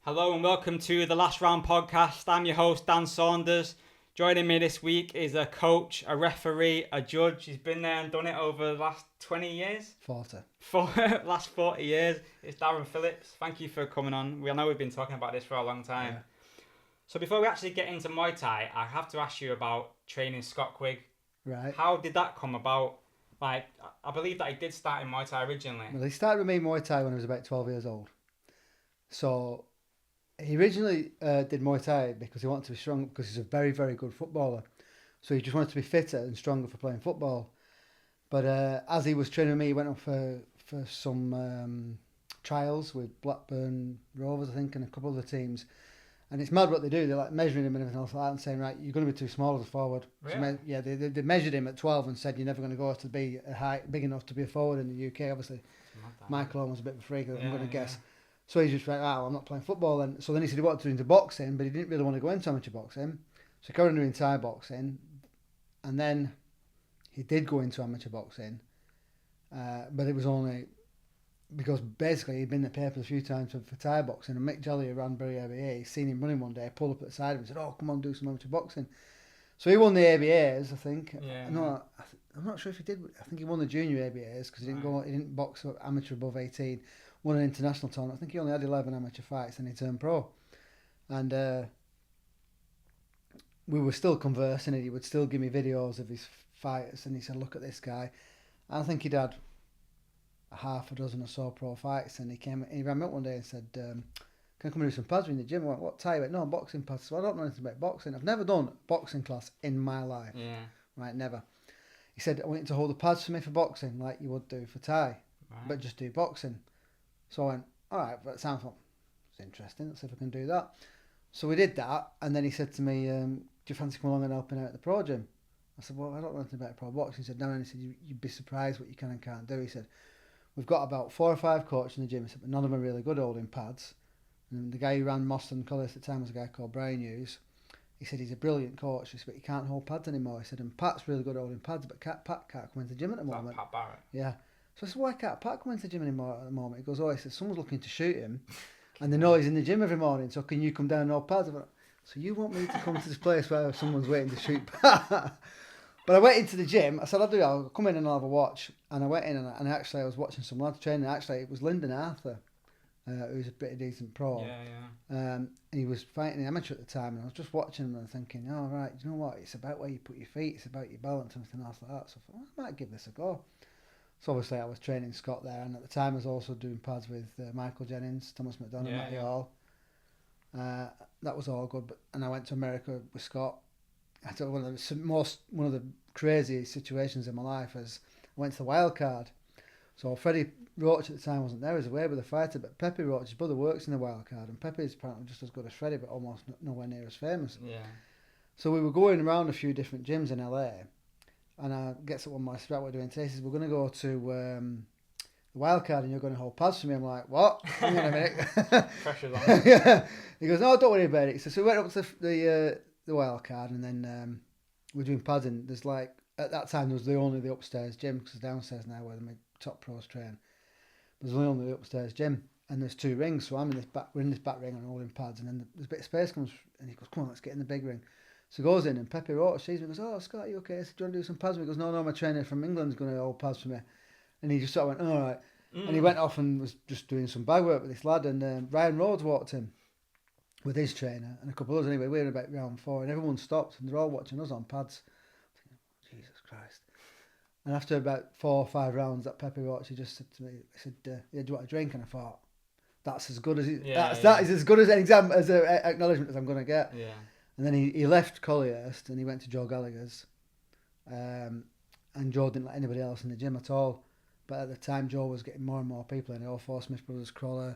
Hello and welcome to the Last Round podcast. I'm your host, Dan Saunders. Joining me this week is a coach, a referee, a judge. He's been there and done it over the last 20 years. 40. Last 40 years. It's Darren Phillips. Thank you for coming on. I know we've been talking about this for a long time. Yeah. So before we actually get into Muay Thai, I have to ask you about training Scott Quigg. Right. How did that come about? Like, I believe that he did start in Muay Thai originally. Well, he started with me Muay Thai when I was about 12 years old. So he originally did Muay Thai because he wanted to be strong, because he's a very, very good footballer. So he just wanted to be fitter and stronger for playing football. But as he was training with me, he went off for some trials with Blackburn Rovers, I think, and a couple of other teams. And it's mad what they do. They're like measuring him and everything else like that and saying, right, you're going to be too small as a forward. Really? So they measured him at 12 and said, you're never going to go to be a height big enough to be a forward in the UK. Obviously, Michael Owen was a bit of a freak, I'm going to guess. So he just went, I'm not playing football then. So then he said he wanted to go into boxing, but he didn't really want to go into amateur boxing. So he carried on doing Thai boxing. And then he did go into amateur boxing. But it was only because basically he'd been in the papers a few times for Thai boxing. And Mick Jolly, who ran Bury ABA, seen him running one day, pulled up at the side of him and said, come on, do some amateur boxing. So he won the ABAs, I think. Yeah. No, I'm not sure if he did. I think he won the junior ABAs because he didn't box amateur above 18. Won an international tournament. I think he only had 11 amateur fights and he turned pro. And we were still conversing and he would still give me videos of his fights and he said, look at this guy. And I think he'd had a half a dozen or so pro fights and he ran me up one day and said, can I come and do some pads in the gym? I went, what Thai? He went, no, boxing pads. So I don't know anything about boxing. I've never done boxing class in my life. Yeah. Right, never. He said, I want you to hold the pads for me for boxing like you would do for Thai, but just do boxing. So I went, all right, that sounds interesting. Let's see if I can do that. So we did that, and then he said to me, do you fancy coming along and helping out at the pro gym? I said, well, I don't know anything about pro boxing. He said, no, and he said, you'd be surprised what you can and can't do. He said, we've got about 4 or 5 coaches in the gym. He said, but none of them are really good holding pads. And the guy who ran Moston College at the time was a guy called Brian Hughes. He said, he's a brilliant coach, he said, but he can't hold pads anymore. He said, and Pat's really good at holding pads, but Pat can't come into the gym at the moment. Pat Barrett. Yeah. So I said, why can't Pat come into the gym anymore at the moment? He goes, he said, someone's looking to shoot him and they know he's in the gym every morning, so can you come down and hold pads? I went, so you want me to come to this place where someone's waiting to shoot Pat? But I went into the gym, I said, I'll come in and I'll have a watch. And I went in and actually I was watching some lads training. Actually, it was Lyndon Arthur, who's a pretty decent pro. And he was fighting the amateur at the time and I was just watching him and thinking, right, you know what, it's about where you put your feet, it's about your balance and everything else like that. So I thought, I might give this a go. So obviously I was training Scott there, and at the time I was also doing pads with Michael Jennings, Thomas McDonough, Matty Hall. That was all good. And I went to America with Scott. I thought one of the craziest situations in my life is I went to the wild card. So Freddie Roach at the time wasn't there, he was away with a fighter, but Pepe Roach, his brother, works in the wild card, and Pepe is apparently just as good as Freddie, but almost nowhere near as famous. Yeah. So we were going around a few different gyms in LA. And I gets up one morning, what we're doing today. He says, we're going to go to the wildcard and you're going to hold pads for me. I'm like, what? Hang on a minute. Pressure's on. Yeah. He goes, no, don't worry about it. So we went up to the wildcard and then we're doing pads. And there's like, at that time, there was only the upstairs gym, because it's downstairs now where the top pros train. There's only the upstairs gym. And there's 2 rings. So we're in this back ring and holding pads. And then there's a bit of space comes, and he goes, come on, let's get in the big ring. So he goes in and Pepe Roach sees me and goes, Scott, are you okay? I said, do you want to do some pads? He goes, no, my trainer from England's going to hold pads for me. And he just sort of went, all right. And he went off and was just doing some bag work with this lad. And Ryan Rhodes walked in with his trainer and a couple of others. Anyway, we were about round 4 and everyone stopped and they're all watching us on pads. I was thinking, Jesus Christ. And after about 4 or 5 rounds, that Pepe Roach, he just said to me, he said, do you want a drink? And I thought, that's as good as that is as good as an exam, as an acknowledgement as I'm going to get. Yeah. And then he left Collyhurst and he went to Joe Gallagher's. And Joe didn't let anybody else in the gym at all. But at the time, Joe was getting more and more people in. All 4 Smith Brothers, Crolla,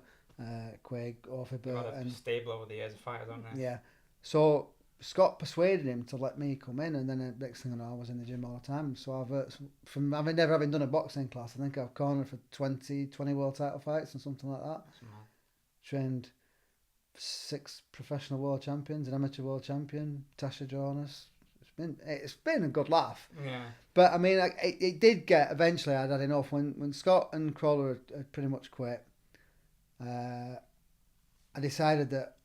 Quigg, Orford. They've had a stable over the years of fighters, haven't they? Yeah. So Scott persuaded him to let me come in, and then the next thing I know, I was in the gym all the time. So I've, from never having done a boxing class, I think I've cornered for 20 world title fights and something like that. Trained 6 professional world champions, an amateur world champion, Tasha Jonas. It's been a good laugh. Yeah. But I mean, it did get, eventually I'd had enough when Scott and Crolla had pretty much quit. I decided that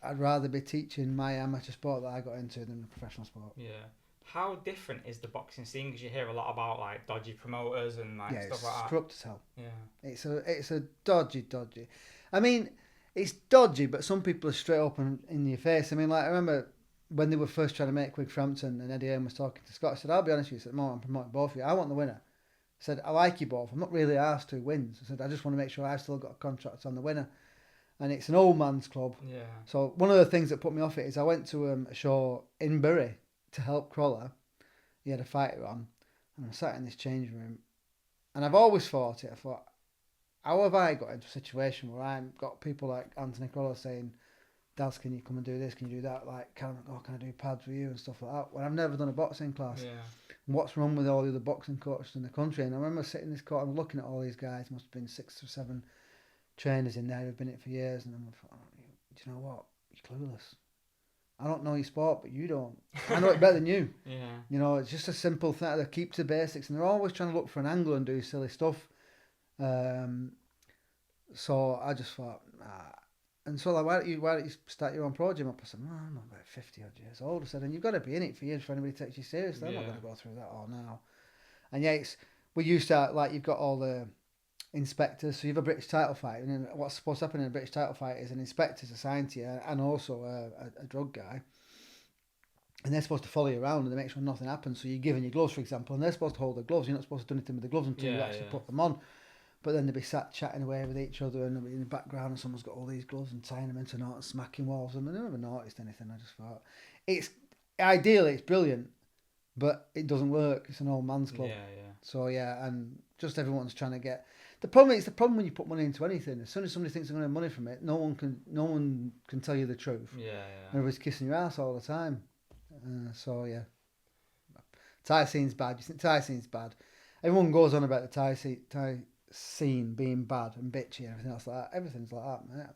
I'd rather be teaching my amateur sport that I got into than the professional sport. Yeah. How different is the boxing scene? Because you hear a lot about like dodgy promoters and like Yeah, stuff it's like that. corrupt as hell. Yeah. It's a dodgy. I mean, it's dodgy, but some people are straight up and in your face. I mean, like I remember when they were first trying to make Quigg Frampton and Eddie Hearn was talking to Scott. I said, I'll be honest with you. I said, Mom, I'm promoting both of you. I want the winner. I said, I like you both. I'm not really asked who wins. I said, I just want to make sure I've still got a contract on the winner. And it's an old man's club. Yeah. So one of the things that put me off it is I went to a show in Bury to help Crolla. He had a fighter on, and I sat in this changing room, and I've always thought it. I thought, how have I got into a situation where I've got people like Anthony Crolla saying, Daz, can you come and do this? Can you do that? Like, can I do pads with you and stuff like that? When I've never done a boxing class. Yeah. And what's wrong with all the other boxing coaches in the country? And I remember sitting in this court and looking at all these guys. Must have been 6 or 7 trainers in there who've been in it for years, and I'm like, oh, do you know what? You're clueless. I don't know your sport, but you don't. I know it better than you. Yeah. You know, it's just a simple thing. They keep to basics, and they're always trying to look for an angle and do silly stuff. So I just thought, and so like, why don't you start your own pro gym up? I said, I'm about 50 odd years old. I said, and you've got to be in it for years for anybody takes you seriously. I'm not going to go through that all now. And yeah, we used to like you've got all the inspectors. So you have a British title fight, and then what's supposed to happen in a British title fight is an inspector's assigned to you, and also a drug guy. And they're supposed to follow you around and they make sure nothing happens. So you're given your gloves, for example, and they're supposed to hold the gloves. You're not supposed to do anything with the gloves until you actually put them on. But then they'd be sat chatting away with each other, and in the background, and someone's got all these gloves and tying them into knots and smacking walls. And I never noticed anything. I just thought, it's ideally it's brilliant, but it doesn't work. It's an old man's club. Yeah. So yeah, and just everyone's trying to get. The problem when you put money into anything. As soon as somebody thinks they're going to have money from it, no one can tell you the truth. Yeah. Everybody's kissing your ass all the time. So yeah, Thai scene's bad. You think Thai scene's bad? Everyone goes on about the Thai scene being bad and bitchy and everything else like that. Everything's like that, man.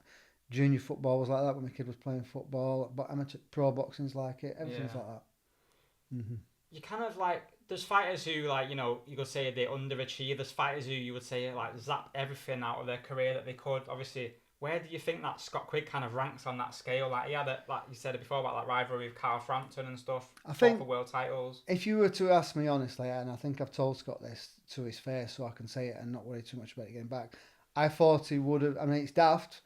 Junior football was like that when my kid was playing football. But amateur pro boxing's like it. Everything's like that. Mm-hmm. You kind of like there's fighters who like you could say they underachieve. There's fighters who you would say like zap everything out of their career that they could. Obviously, where do you think that Scott Quigg kind of ranks on that scale? Like he had like you said it before about like rivalry with Carl Frampton and stuff. I think for world titles. If you were to ask me honestly, and I think I've told Scott this to his face, so I can say it and not worry too much about it getting back. I thought he would have. I mean, it's daft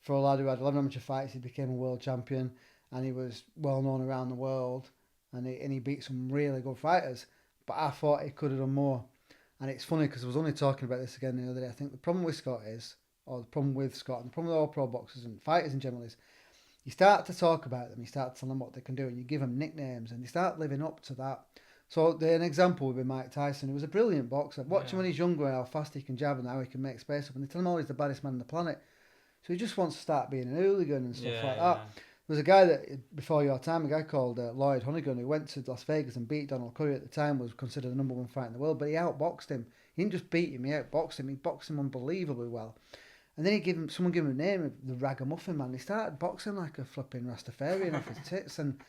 for a lad who had 11 amateur fights. He became a world champion, and he was well known around the world, and he beat some really good fighters. But I thought he could have done more. And it's funny because I was only talking about this again the other day. I think the problem with Scott and the problem with all pro boxers and fighters in general is you start to talk about them, you start to tell them what they can do, and you give them nicknames, and they start living up to that. So an example would be Mike Tyson, who was a brilliant boxer. Watch him when he's younger, how fast he can jab and how he can make space up. And they tell him, oh, he's the baddest man on the planet. So he just wants to start being an hooligan and stuff like that. There was a guy that, before your time, a guy called Lloyd Honeyghan, who went to Las Vegas and beat Donald Curry at the time, was considered the number 1 fighter in the world, but he outboxed him. He didn't just beat him, he outboxed him. He boxed him unbelievably well. And then someone gave him a name, the Ragamuffin Man. He started boxing like a flipping Rastafarian off his tits, and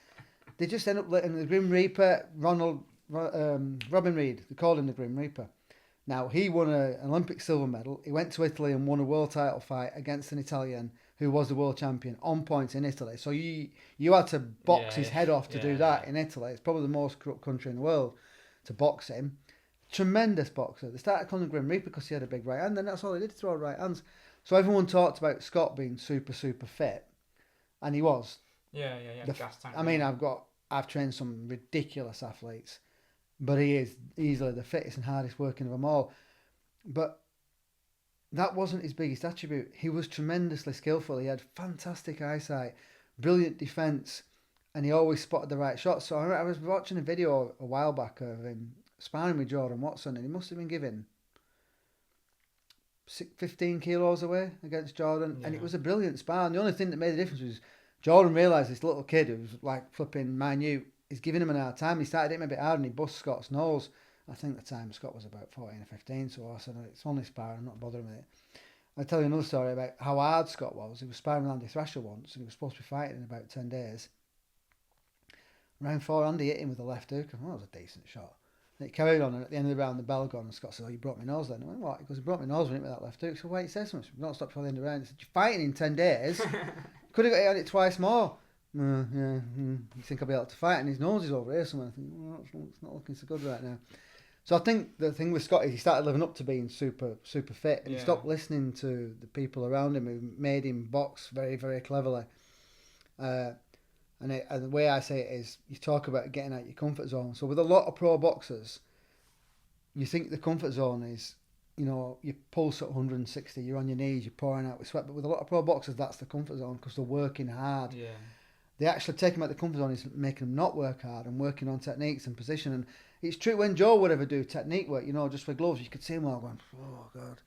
they just end up letting the Grim Reaper, Robin Reed, they called him the Grim Reaper. Now, he won an Olympic silver medal. He went to Italy and won a world title fight against an Italian who was the world champion on points in Italy. So you had to box his head off to do that in Italy. It's probably the most corrupt country in the world to box him. Tremendous boxer. They started calling him Grim Reaper because he had a big right hand, and that's all he did, throw right hands. So everyone talked about Scott being super, super fit, and he was. Yeah. Gas tank. I mean, I've trained some ridiculous athletes, but he is easily the fittest and hardest working of them all. But that wasn't his biggest attribute. He was tremendously skillful. He had fantastic eyesight, brilliant defence, and he always spotted the right shots. So I was watching a video a while back of him sparring with Jordan Watson, and he must have been given 15 kilos away against Jordan, and it was a brilliant spar. And the only thing that made the difference was Jordan realised this little kid who was like flipping minute is giving him an hard time. He started hitting him a bit hard and he bust Scott's nose. I think the time Scott was about 14 or 15, so I said, it's only sparring, I'm not bothering with it. I'll tell you another story about how hard Scott was. He was sparring with Andy Thrasher once, and he was supposed to be fighting in about 10 days. Round 4, Andy hit him with a left hook, and that was a decent shot. And it carried on, and at the end of the round, the bell gone, and Scott said, "Oh, you broke my nose then." I went, "What?" He goes, "I broke my nose when it with that left hook." So why you say so much? Don't stop before the end of the round. He said, "You're fighting in 10 days. Could have got hit on it twice more." You think I'll be able to fight? And his nose is over here somewhere. I think, well, it's not looking so good right now. So I think the thing with Scott is he started living up to being super fit, and he stopped listening to the people around him who made him box very, very cleverly. And the way I say it is, you talk about getting out your comfort zone. So with a lot of pro boxers, you think the comfort zone is, you pulse at 160, you're on your knees, you're pouring out with sweat. But with a lot of pro boxers, that's the comfort zone because they're working hard. Yeah. They actually take them out of the comfort zone is making them not work hard and working on techniques and position. And it's true when Joe would ever do technique work, just with gloves, you could see him all going, oh God.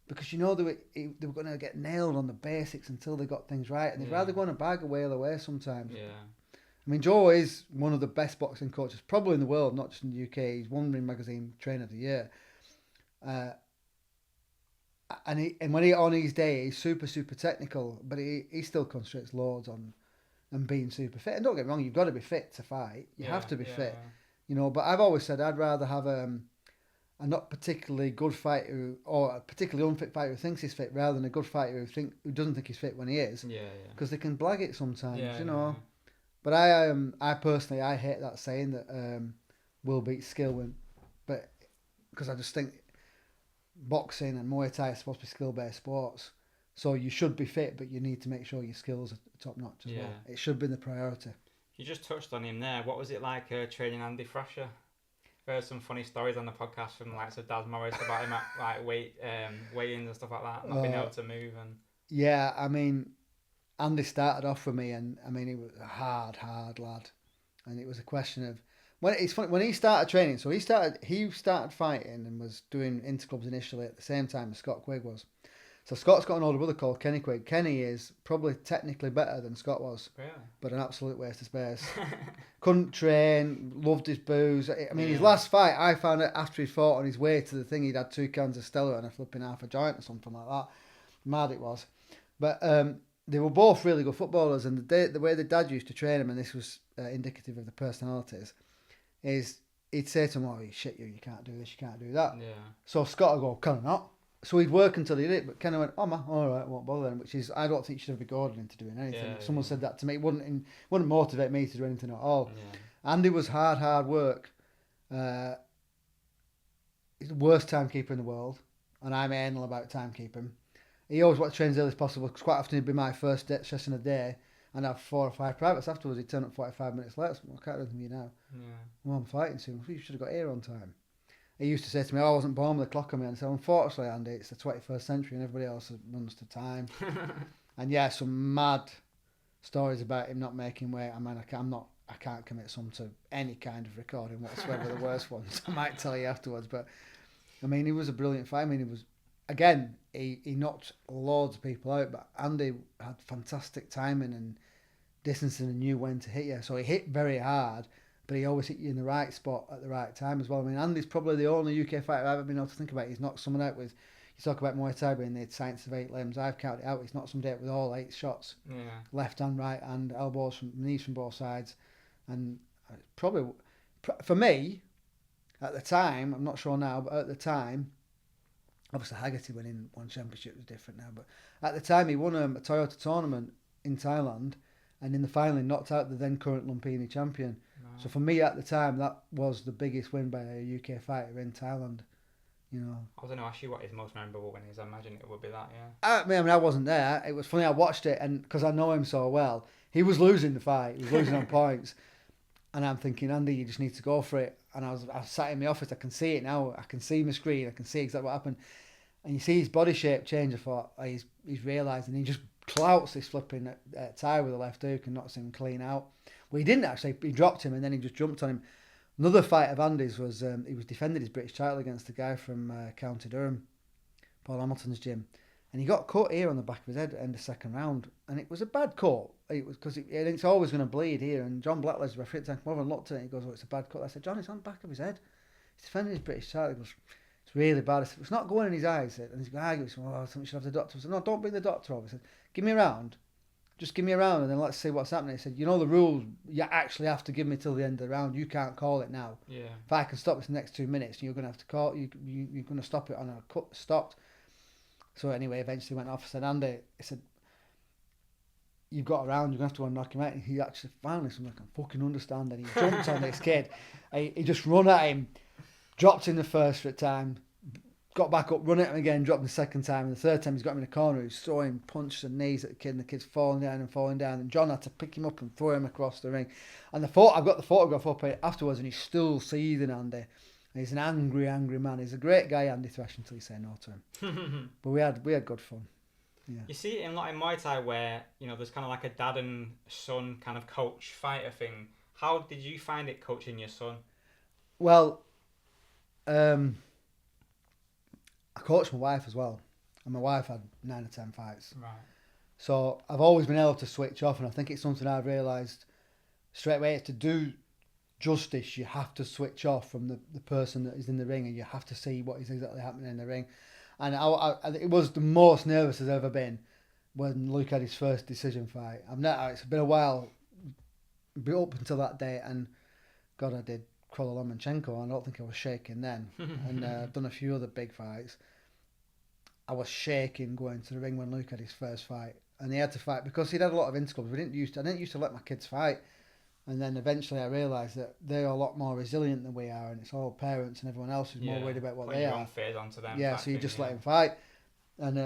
Because they were going to get nailed on the basics until they got things right. And they'd rather go on a bag or whale away sometimes. Yeah. I mean, Joe is one of the best boxing coaches, probably in the world, not just in the UK. He's won Ring Magazine Trainer of the Year. And when he on his day, he's super technical, but he still concentrates loads on and being super fit. And don't get me wrong, you've got to be fit to fight. You have to be fit, But I've always said I'd rather have a not particularly good fighter or a particularly unfit fighter who thinks he's fit rather than a good fighter who doesn't think he's fit when he is. Yeah. Because they can blag it sometimes, Yeah. But I personally hate that saying that will beat skill, but because I just think boxing and Muay Thai are supposed to be skill-based sports. So you should be fit, but you need to make sure your skills are top-notch as well. It should be the priority. You just touched on him there. What was it like training Andy Thrasher? I've heard some funny stories on the podcast from the likes of Daz Morris about him at like weigh-ins and stuff like that, not being able to move. And yeah, I mean, Andy started off for me, and I mean, he was a hard lad, and it was a question of it's funny when he started training. So he started fighting and was doing interclubs initially at the same time as Scott Quigg was. So Scott's got an older brother called Kenny Quigg. Kenny is probably technically better than Scott was, really? But an absolute waste of space. Couldn't train, loved his booze. I mean, his last fight, I found out after he fought on his way to the thing, he'd had 2 cans of Stella and a flipping half a joint or something like that. Mad it was. But they were both really good footballers, and the way the dad used to train him, and this was indicative of the personalities, is he'd say to him, "Oh, you shit you can't do this, you can't do that." Yeah. So Scott would go, "Can I not?" So he'd work until he did it, but Kenny went, "Oh man, all right, won't bother then." Which is, I don't think you should ever be goaded into doing anything. If someone said that to me, it wouldn't motivate me to do anything at all. Yeah. Andy was hard work. He's the worst timekeeper in the world, and I'm anal about timekeeping. He always wanted to train as early as possible, because quite often it'd be my first session of the day, and I'd have 4 or 5 privates afterwards. He'd turn up 45 minutes late. So, I can't do anything with you now. Yeah. Well, I'm fighting soon. You should have got here on time. He used to say to me, "Oh, I wasn't born with a clock on me." And I said, "Unfortunately, Andy, it's the 21st century and everybody else runs to time." And yeah, some mad stories about him not making weight. I mean, I can't commit some to any kind of recording whatsoever, the worst ones. I might tell you afterwards. But I mean, he was a brilliant fighter. I mean, he knocked loads of people out, but Andy had fantastic timing and distancing and knew when to hit you. So he hit very hard, but he always hit you in the right spot at the right time as well. I mean, Andy's probably the only UK fighter I've ever been able to think about. He's knocked someone out with, you talk about Muay Thai being the science of 8 limbs. I've counted it out. He's knocked somebody out with all 8 shots. Yeah. Left hand, right hand, elbows, knees from both sides. And probably, for me, at the time, I'm not sure now, but at the time, obviously Haggerty winning one championship was different now, but at the time he won a Toyota tournament in Thailand, and in the final he knocked out the then current Lumpini champion. So for me at the time, that was the biggest win by a UK fighter in Thailand. I was going to ask you what his most memorable win is. I imagine it would be that, yeah. I mean, I wasn't there. It was funny. I watched it, and because I know him so well, he was losing the fight. He was losing on points, and I'm thinking, Andy, you just need to go for it. And I was sat in my office. I can see it now. I can see my screen. I can see exactly what happened. And you see his body shape change. I thought, oh, he's realised, and he just clouts this flipping Thai with a left hook and knocks him clean out. Well, he didn't actually. He dropped him, and then he just jumped on him. Another fight of Andy's was he was defending his British title against a guy from County Durham, Paul Hamilton's gym, and he got cut here on the back of his head at the end of the second round, and it was a bad cut. It was because it's always going to bleed here. And John Blackley's referee at the time came over and looked at it. And he goes, "Oh, it's a bad cut." I said, "John, it's on the back of his head. He's defending his British title." He goes, "It's really bad." I said, "It's not going in his eyes." And he's going, "Oh, I should have the doctor." I said, "No, don't bring the doctor over." I said, "Give me a round. just give me a round and then let's see what's happening. He said, you know the rules, you actually have to give me till the end of the round. You can't call it now. Yeah. If I can stop this in the next 2 minutes, you're going to have to call, you're going to stop it on a cut, stopped. So anyway, eventually went off. I said, Andy, he said, you've got a round, you're going to have to knock him out. And he actually finally said, I can fucking understand. And he jumped on this kid. He just run at him, dropped him the first time, got back up, run at him again, dropped him the second time. And the third time he's got him in the corner, he's throwing punches and knees at the kid, and the kid's falling down. And John had to pick him up and throw him across the ring. And I've got the photograph up afterwards, and he's still seething, Andy. And he's an angry, angry man. He's a great guy, Andy Thrasher, until you say no to him. But we had good fun. Yeah. You see it in Muay Thai where, there's kind of like a dad and son kind of coach fighter thing. How did you find it coaching your son? Well, I coached my wife as well. And my wife had 9 or 10 fights. Right. So I've always been able to switch off, and I think it's something I've realised straight away. To do justice, you have to switch off from the person that is in the ring, and you have to see what is exactly happening in the ring. And it was the most nervous I've ever been when Luke had his first decision fight. It's been a while up until that day, and God, I did Crolla Lomachenko. I don't think I was shaking then. And I've done a few other big fights. I was shaking going to the ring when Luke had his first fight, and he had to fight because he'd had a lot of interclubs. I didn't used to let my kids fight. And then eventually I realised that they're a lot more resilient than we are, and it's all parents and everyone else who's more worried about what they are. Fears onto them. Yeah, so you just let him fight. And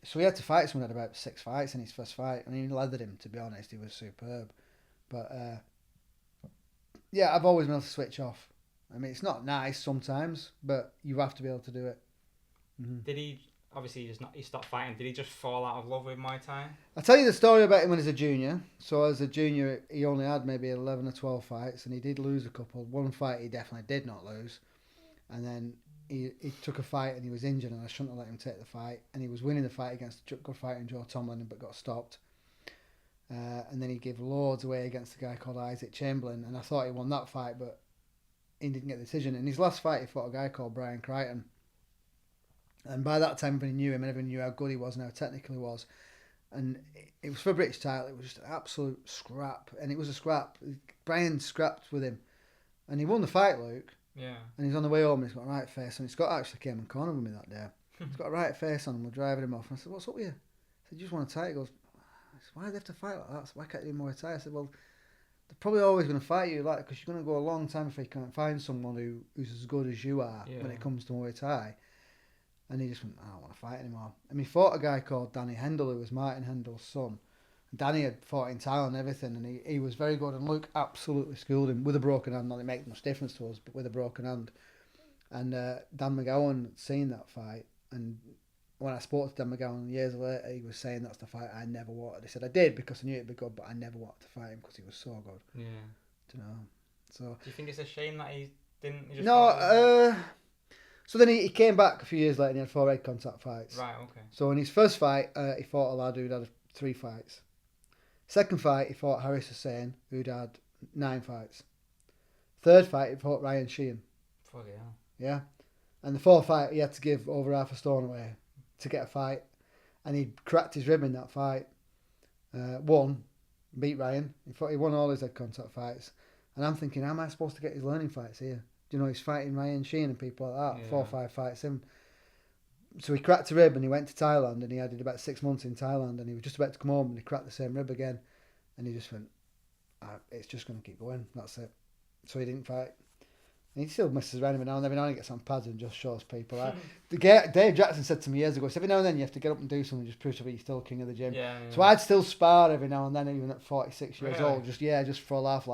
so he had to fight someone who had about 6 fights in his first fight, and he leathered him, to be honest. He was superb. But yeah, I've always been able to switch off. I mean, it's not nice sometimes, but you have to be able to do it. Mm-hmm. Did he... Obviously, he stopped fighting. Did he just fall out of love with Muay Thai? I'll tell you the story about him when he was a junior. So as a junior, he only had maybe 11 or 12 fights, and he did lose a couple. One fight he definitely did not lose. And then he took a fight and he was injured, and I shouldn't have let him take the fight. And he was winning the fight against a good fighter, Joe Tomlin, but got stopped. And then he gave loads away against a guy called Isaac Chamberlain, and I thought he won that fight, but he didn't get the decision. In his last fight, he fought a guy called Brian Crichton. And by that time, everybody knew him, and everybody knew how good he was and how technical he was. And it was for a British title. It was just an absolute scrap. And it was a scrap. Brian scrapped with him. And he won the fight, Luke. Yeah. And he's on the way home, and he's got a right face. And Scott actually came and cornered with me that day. He's got a right face on him. We're driving him off. And I said, what's up with you? I said, you just want to fight? He goes, why do they have to fight like that? So why can't they do Muay Thai? I said, well, they're probably always going to fight you like because you're going to go a long time if you can't find someone who's as good as you are when it comes to Muay Thai. And he just went, I don't want to fight anymore. And he fought a guy called Danny Hendel, who was Martin Hendel's son. Danny had fought in Thailand and everything, and he was very good. And Luke absolutely schooled him with a broken hand. Not that it makes much difference to us, but with a broken hand. And Dan McGowan had seen that fight. And when I spoke to Dan McGowan years later, he was saying that's the fight I never wanted. He said, I did because I knew it'd be good, but I never wanted to fight him because he was so good. Yeah. Do you know? So. Do you think it's a shame that he didn't? He just no. So then he came back a few years later and he had 4 head contact fights. Right, okay. So in his first fight, he fought a lad who'd had 3 fights. Second fight, he fought Haris Hussain, who'd had 9 fights. Third fight, he fought Ryan Sheehan. Fuck yeah. Yeah. And the fourth fight, he had to give over half a stone away to get a fight. And he cracked his rib in that fight. Won, beat Ryan. He won all his head contact fights. And I'm thinking, how am I supposed to get his learning fights here? You know, he's fighting Ryan Sheehan and people like that. 4 or 5 fights in. So he cracked a rib and he went to Thailand, and he had about 6 months in Thailand, and he was just about to come home and he cracked the same rib again. And he just went, it's just going to keep going. That's it. So he didn't fight. And he still messes around every now and then. He gets on pads and just shows people. Dave Jackson said to me years ago, every now and then you have to get up and do something just prove to be you're still king of the gym. Yeah. So I'd still spar every now and then, even at 46 years old, just for a laugh.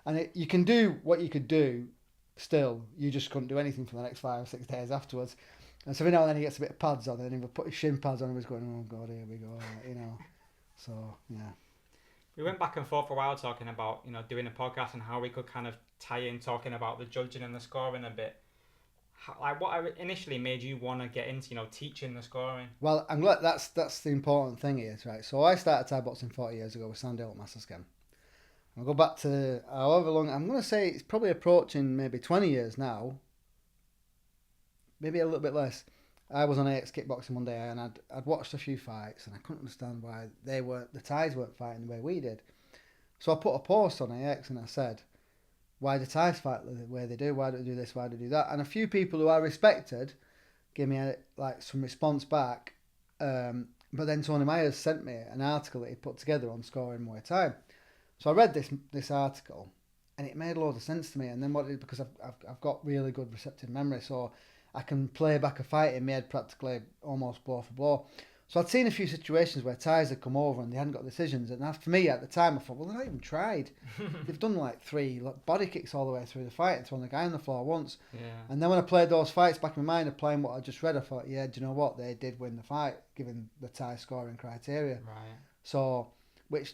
And you can do what you could do. Still, you just couldn't do anything for the next 5 or 6 days afterwards. And so every now and then he gets a bit of pads on, and he would put his shin pads on, and he was going, oh God, here we go, you know. So, yeah. We went back and forth for a while talking about, doing a podcast and how we could kind of tie in talking about the judging and the scoring a bit. What initially made you want to get into, teaching the scoring? Well, I'm glad that's the important thing here, right? So I started Thai boxing 40 years ago with Sandale at Master Scam. I'll go back to however long, I'm going to say it's probably approaching maybe 20 years now, maybe a little bit less. I was on AX kickboxing one day, and I'd watched a few fights, and I couldn't understand why the Thais weren't fighting the way we did. So I put a post on AX, and I said, why do Thais fight the way they do? Why do they do this? Why do they do that? And a few people who I respected gave me some response back. But then Tony Myers sent me an article that he put together on scoring Muay Thai. So I read this article, and it made a lot of sense to me. And then because I've got really good receptive memory, so I can play back a fight in my head practically almost blow for blow. So I'd seen a few situations where Thais had come over and they hadn't got decisions. And for me at the time, I thought, well, they've not even tried. They've done like 3 body kicks all the way through the fight and thrown the guy on the floor once. Yeah. And then when I played those fights back in my mind of playing what I just read, I thought, yeah, do you know what? They did win the fight, given the Thai scoring criteria. Right. So, which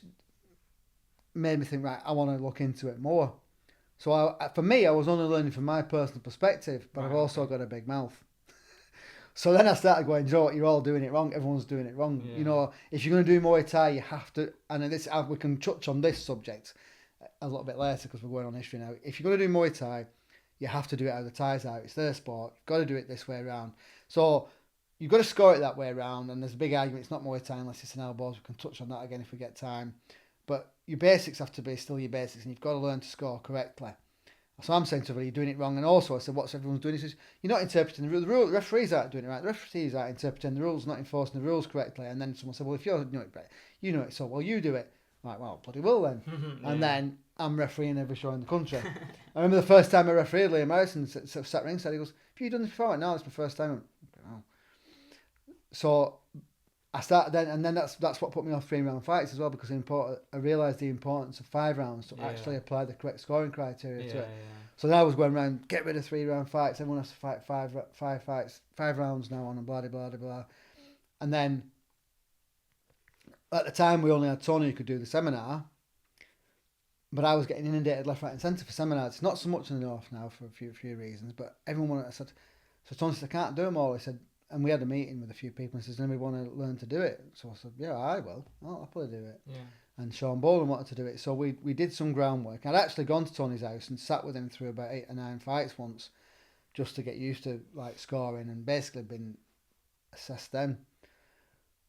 made me think, right, I want to look into it more. So for me, I was only learning from my personal perspective, but I've also got a big mouth. So then I started going, you know what, you're all doing it wrong. Everyone's doing it wrong. Yeah. You know, if you're going to do Muay Thai, you have to, and we can touch on this subject a little bit later because we're going on history now. If you're going to do Muay Thai, you have to do it how the Thais are. It's their sport. You've got to do it this way around. So you've got to score it that way around, and there's a big argument. It's not Muay Thai unless it's an elbows. We can touch on that again if we get time. But your basics have to be still your basics, and you've got to learn to score correctly. So I'm saying to everybody, you're doing it wrong. And also I said, what's everyone's doing? He says, you're not interpreting the rules. The referees aren't doing it right. The referees aren't interpreting the rules, not enforcing the rules correctly. And then someone said, well, if you know it, so well, you do it. I'm like, well, bloody will then. Yeah. And then I'm refereeing every show in the country. I remember the first time I refereed, Liam Harrison sat ringside. He goes, have you done this before? No, it's my first time. Oh. So I started then, and then that's what put me off 3-round fights as well, because I realised the importance of 5 rounds to actually apply the correct scoring criteria to it. Yeah. So then I was going around, get rid of 3-round fights. Everyone has to fight 5 fights, 5 rounds now on, and blah, blah, blah, blah. And then at the time we only had Tony who could do the seminar, but I was getting inundated left, right, and centre for seminars. It's not so much in the north now for a few reasons, but everyone wanted. I said, so Tony said, I can't do them all. He said, and we had a meeting with a few people, and he says, anybody want to learn to do it? So I said, yeah, I will. I'll happily do it. Yeah. And Sean Boland wanted to do it. So we did some groundwork. I'd actually gone to Tony's house and sat with him through about 8 or 9 fights once, just to get used to like scoring, and basically been assessed then.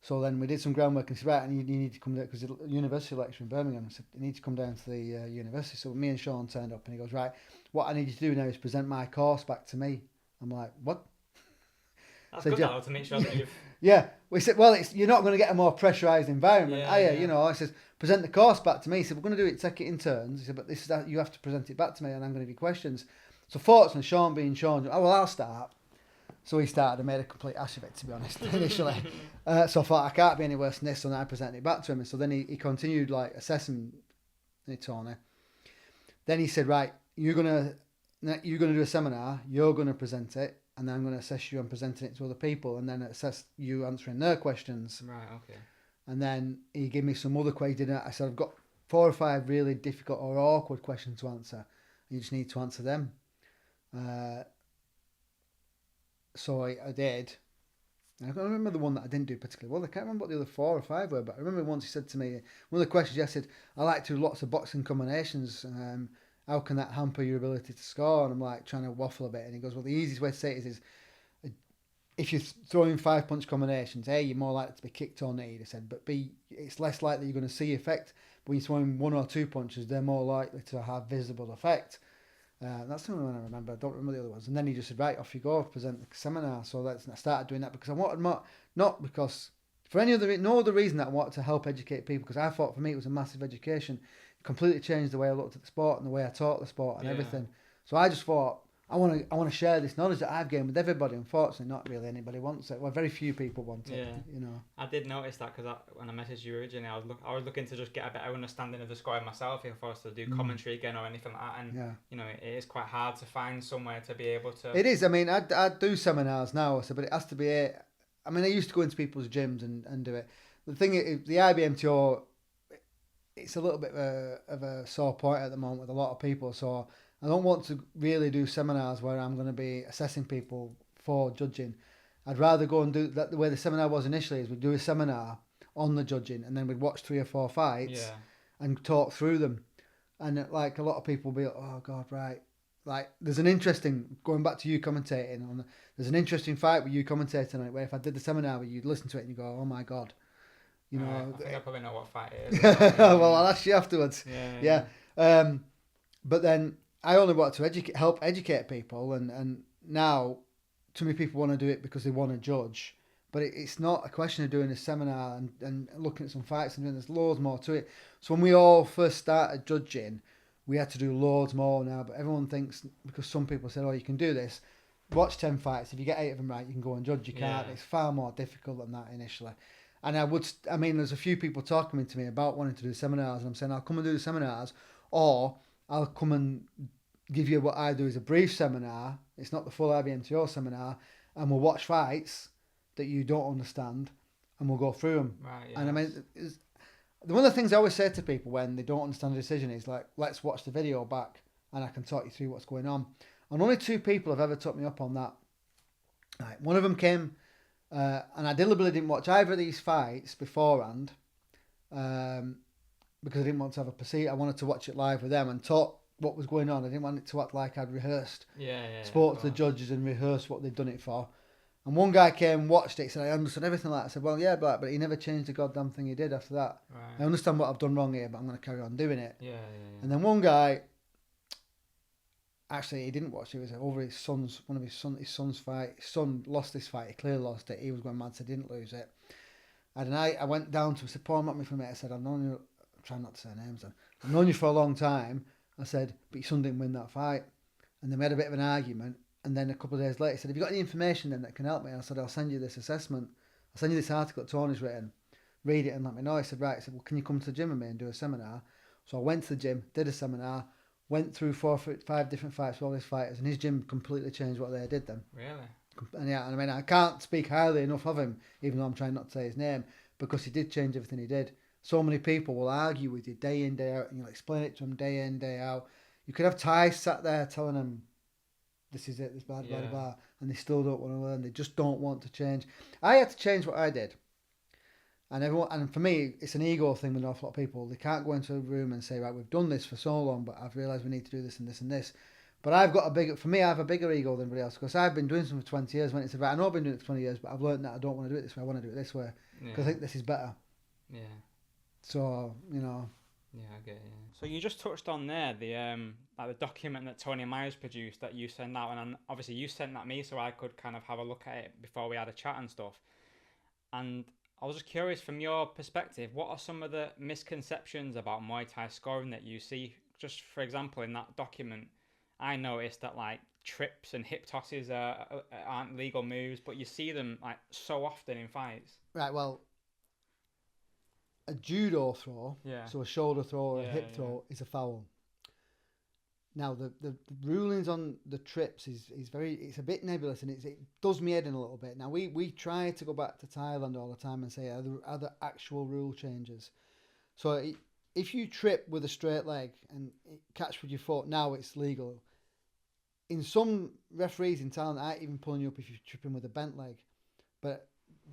So then we did some groundwork, and he said, right, and you need to come down, because the university lecture in Birmingham. I said, you need to come down to the university. So me and Sean turned up, and he goes, right, what I need you to do now is present my course back to me. I'm like, what? That's good now to make sure that you've... Yeah, we said, well, you're not going to get a more pressurised environment, are you? You know, I says, present the course back to me. He said, we're going to do it, take it in turns. He said, but this is that you have to present it back to me, and I'm going to give you questions. So fortunately, Sean being Sean, oh, well, I'll start. So he started and made a complete ass of it, to be honest, initially. So I thought, I can't be any worse than this, so then I presented it back to him. And so then he continued, like, assessing Tony. Then he said, right, you're going to do a seminar, you're going to present it, and then I'm going to assess you and presenting it to other people, and then assess you answering their questions. Right, okay. And then he gave me some other questions. I said, I've got 4 or 5 really difficult or awkward questions to answer. You just need to answer them. So I did. I can't remember the one that I didn't do particularly well. I can't remember what the other 4 or 5 were, but I remember once he said to me, one of the questions he said, I like to do lots of boxing combinations. How can that hamper your ability to score? And I'm like trying to waffle a bit. And he goes, well, the easiest way to say it is if you're throwing 5-punch combinations, A, you're more likely to be kicked or kneed, I said, but B, it's less likely you're going to see effect. But when you're throwing 1 or 2 punches, they're more likely to have visible effect. That's the only one I remember. I don't remember the other ones. And then he just said, right, off you go, present the seminar. So I started doing that because I wanted more, not because, for no other reason that I wanted to help educate people, because I thought for me it was a massive education. It completely changed the way I looked at the sport and the way I taught the sport and everything. So I just thought, I want to share this knowledge that I've gained with everybody. Unfortunately, not really anybody wants it. Well, very few people want it. You know. I did notice that because when I messaged you originally, I was looking to just get a better understanding of the scoring myself if I was to do commentary again or anything like that. And you know, it is quite hard to find somewhere to be able to. It is. I mean, I do seminars now, but it has to be. I mean, I used to go into people's gyms and do it. The thing is, the IBMTO, it's a little bit of a sore point at the moment with a lot of people. So I don't want to really do seminars where I'm going to be assessing people for judging. I'd rather go and do that the way the seminar was initially, is we'd do a seminar on the judging, and then we'd watch 3 or 4 fights and talk through them. And like a lot of people will be like, oh God, right. like there's an interesting, going back to you commentating on, there's an interesting fight with you commentating on it, where if I did the seminar where you'd listen to it and you go, oh my God, you know. I think I probably know what fight it is. Well, I'll ask you afterwards. Yeah. But then I only want to help educate people, and now too many people want to do it because they want to judge. But it's not a question of doing a seminar and looking at some fights and doing. There's loads more to it. So when we all first started judging, we had to do loads more now. But everyone thinks, because some people said, oh, you can do this, watch 10 fights. If you get 8 of them right, you can go and judge. You can't. It's far more difficult than that initially. And there's a few people talking to me about wanting to do seminars, and I'm saying, I'll come and do the seminars, or I'll come and give you what I do as a brief seminar. It's not the full IBMTO seminar, and we'll watch fights that you don't understand, and we'll go through them. Right. Yes. And I mean, one of the things I always say to people when they don't understand a decision is like, let's watch the video back, and I can talk you through what's going on. And only 2 people have ever took me up on that. Right, one of them came, and I deliberately didn't watch either of these fights beforehand, because I didn't want to have a perceive. I wanted to watch it live with them and talk what was going on. I didn't want it to act like I'd rehearsed. Spoke to the judges and rehearsed what they'd done it for. And one guy came, watched it, said, I understood everything like that. I said, well, yeah, but he never changed the goddamn thing he did after that. Right. I understand what I've done wrong here, but I'm going to carry on doing it. Yeah. And then one guy, actually, he didn't watch it. It was over his son's fight. His son lost this fight. He clearly lost it. He was going mad, so he didn't lose it. And then I went down to him, said, Paul, not me for a minute. I said, I've known you, I'm trying not to say names then. I've known you for a long time. I said, but your son didn't win that fight. And then we had a bit of an argument. And then a couple of days later, he said, have you got any information then that can help me? And I said, I'll send you this assessment. I'll send you this article that Tony's written. Read it and let me know. He said, right. He said, well, can you come to the gym with me and do a seminar? So I went to the gym, did a seminar, went through 4 or 5 different fights with all these fighters, and his gym completely changed what they did then. Really? And yeah, I mean, I can't speak highly enough of him, even though I'm trying not to say his name, because he did change everything he did. So many people will argue with you day in, day out, and you'll explain it to them day in, day out. You could have Ty sat there telling them, this is it, this blah, blah, blah, and they still don't want to learn. They just don't want to change. I had to change what I did. And for me, it's an ego thing with an awful lot of people. They can't go into a room and say, right, we've done this for so long, but I've realised we need to do this and this and this. But I have a bigger ego than everybody else, because I've been doing something for 20 years. When it's about, I know I've been doing it for 20 years, but I've learned that I don't want to do it this way. I want to do it this way, because I think this is better. Yeah. So, you know. Yeah, I get it. Yeah. So you just touched on there the document that Tony Myers produced that you sent out, and obviously you sent that me so I could kind of have a look at it before we had a chat and stuff. And I was just curious, from your perspective, what are some of the misconceptions about Muay Thai scoring that you see? Just for example, in that document, I noticed that like trips and hip tosses aren't legal moves, but you see them like so often in fights. Right. Well, a judo throw, so a shoulder throw or a hip throw, is a foul. Now the rulings on the trips is it's a bit nebulous, and it does me head in a little bit. Now we try to go back to Thailand all the time and say, are there actual rule changes? So if you trip with a straight leg and catch with your foot, now it's legal. In some referees in Thailand aren't even pulling you up if you're tripping with a bent leg, but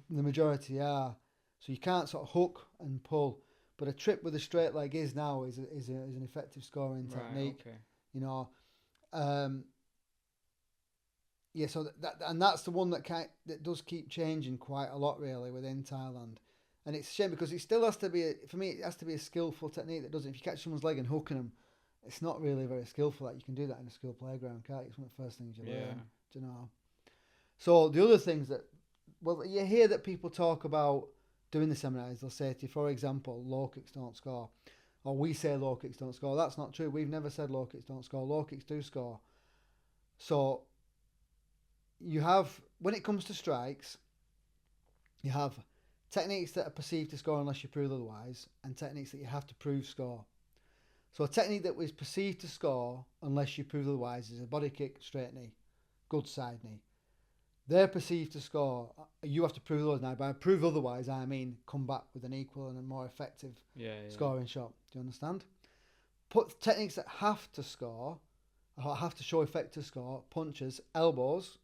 the majority are. So you can't sort of hook and pull, but a trip with a straight leg is an effective scoring technique. Okay. You know, so that's the one that does keep changing quite a lot really within Thailand, and it's a shame because it still has to be for me. It has to be a skillful technique that doesn't. If you catch someone's leg and hooking them, it's not really very skillful. Like you can do that in a school playground, can't you? It's one of the first things you learn. Do you know? So the other things you hear that people talk about doing the seminars, they'll say to you, for example, low kicks don't score. Or we say low kicks don't score. That's not true. We've never said low kicks don't score. Low kicks do score. So you have, when it comes to strikes, you have techniques that are perceived to score unless you prove otherwise, and techniques that you have to prove score. So a technique that was perceived to score unless you prove otherwise is a body kick, straight knee, good side knee. They're perceived to score. You have to prove otherwise. Now, by prove otherwise, I mean come back with an equal and a more effective scoring shot. Do you understand? Put techniques that have to score, or have to show effect to score, punches, elbows,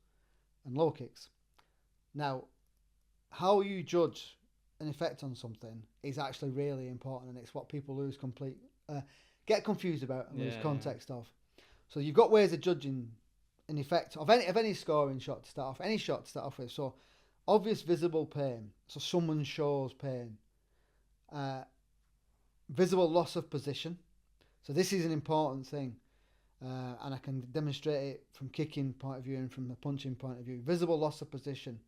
and low kicks. Now, how you judge an effect on something is actually really important, and it's what people get confused about and lose context of. So you've got ways of judging an effect of any scoring shot to start off, any shot to start off with. So obvious visible pain. So someone shows pain. Visible loss of position. So this is an important thing. And I can demonstrate it from kicking point of view and from the punching point of view. Visible loss of position,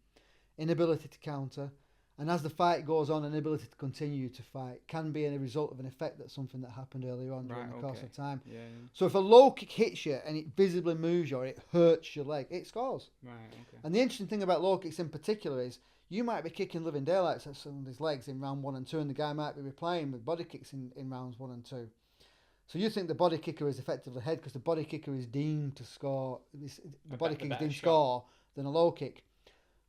inability to counter, and as the fight goes on, an inability to continue to fight can be a result of an effect that's something that happened earlier on during the course of time. Yeah. So if a low kick hits you and it visibly moves you or it hurts your leg, it scores. Right, okay. And the interesting thing about low kicks in particular is you might be kicking living daylights at some of his legs in round 1 and 2, and the guy might be replying with body kicks in rounds 1 and 2. So you think the body kicker is effectively head because the body kicker is deemed to score. The body kicker is deemed to score than a low kick.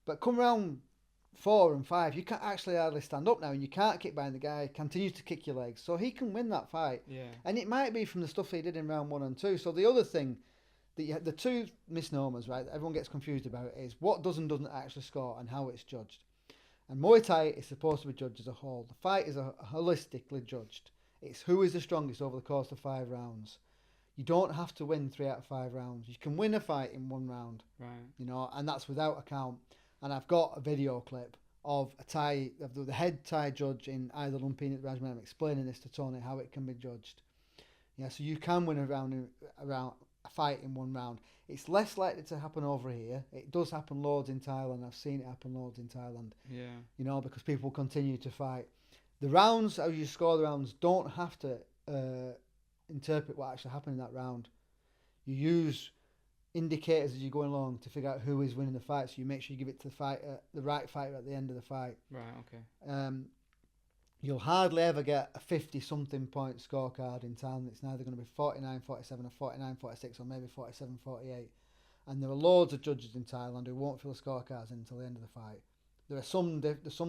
But come round 4 and 5, you can't actually hardly stand up now, and you can't kick behind the guy. Continues to kick your legs, so he can win that fight. Yeah. And it might be from the stuff he did in round 1 and 2. So the other thing that the two misnomers, right, that everyone gets confused about is what does and doesn't actually score and how it's judged. And Muay Thai is supposed to be judged as a whole. The fight is holistically judged. It's who is the strongest over the course of 5 rounds. You don't have to win 3 out of 5 rounds. You can win a fight in 1 round. Right. You know, and that's without a count. And I've got a video clip of the head Thai judge in either Lumpini or Rajman explaining this to Tony how it can be judged. Yeah, so you can win around a fight in 1 round. It's less likely to happen over here. It does happen loads in Thailand. I've seen it happen loads in Thailand. Yeah. You know, because people continue to fight. The rounds, how you score the rounds, don't have to interpret what actually happened in that round. You use indicators as you're going along to figure out who is winning the fight, so you make sure you give it to the right fighter at the end of the fight. Right, okay. You'll hardly ever get a 50-something point scorecard in Thailand. It's neither going to be 49-47 or 49-46 or maybe 47-48. And there are loads of judges in Thailand who won't fill the scorecards until the end of the fight. There are some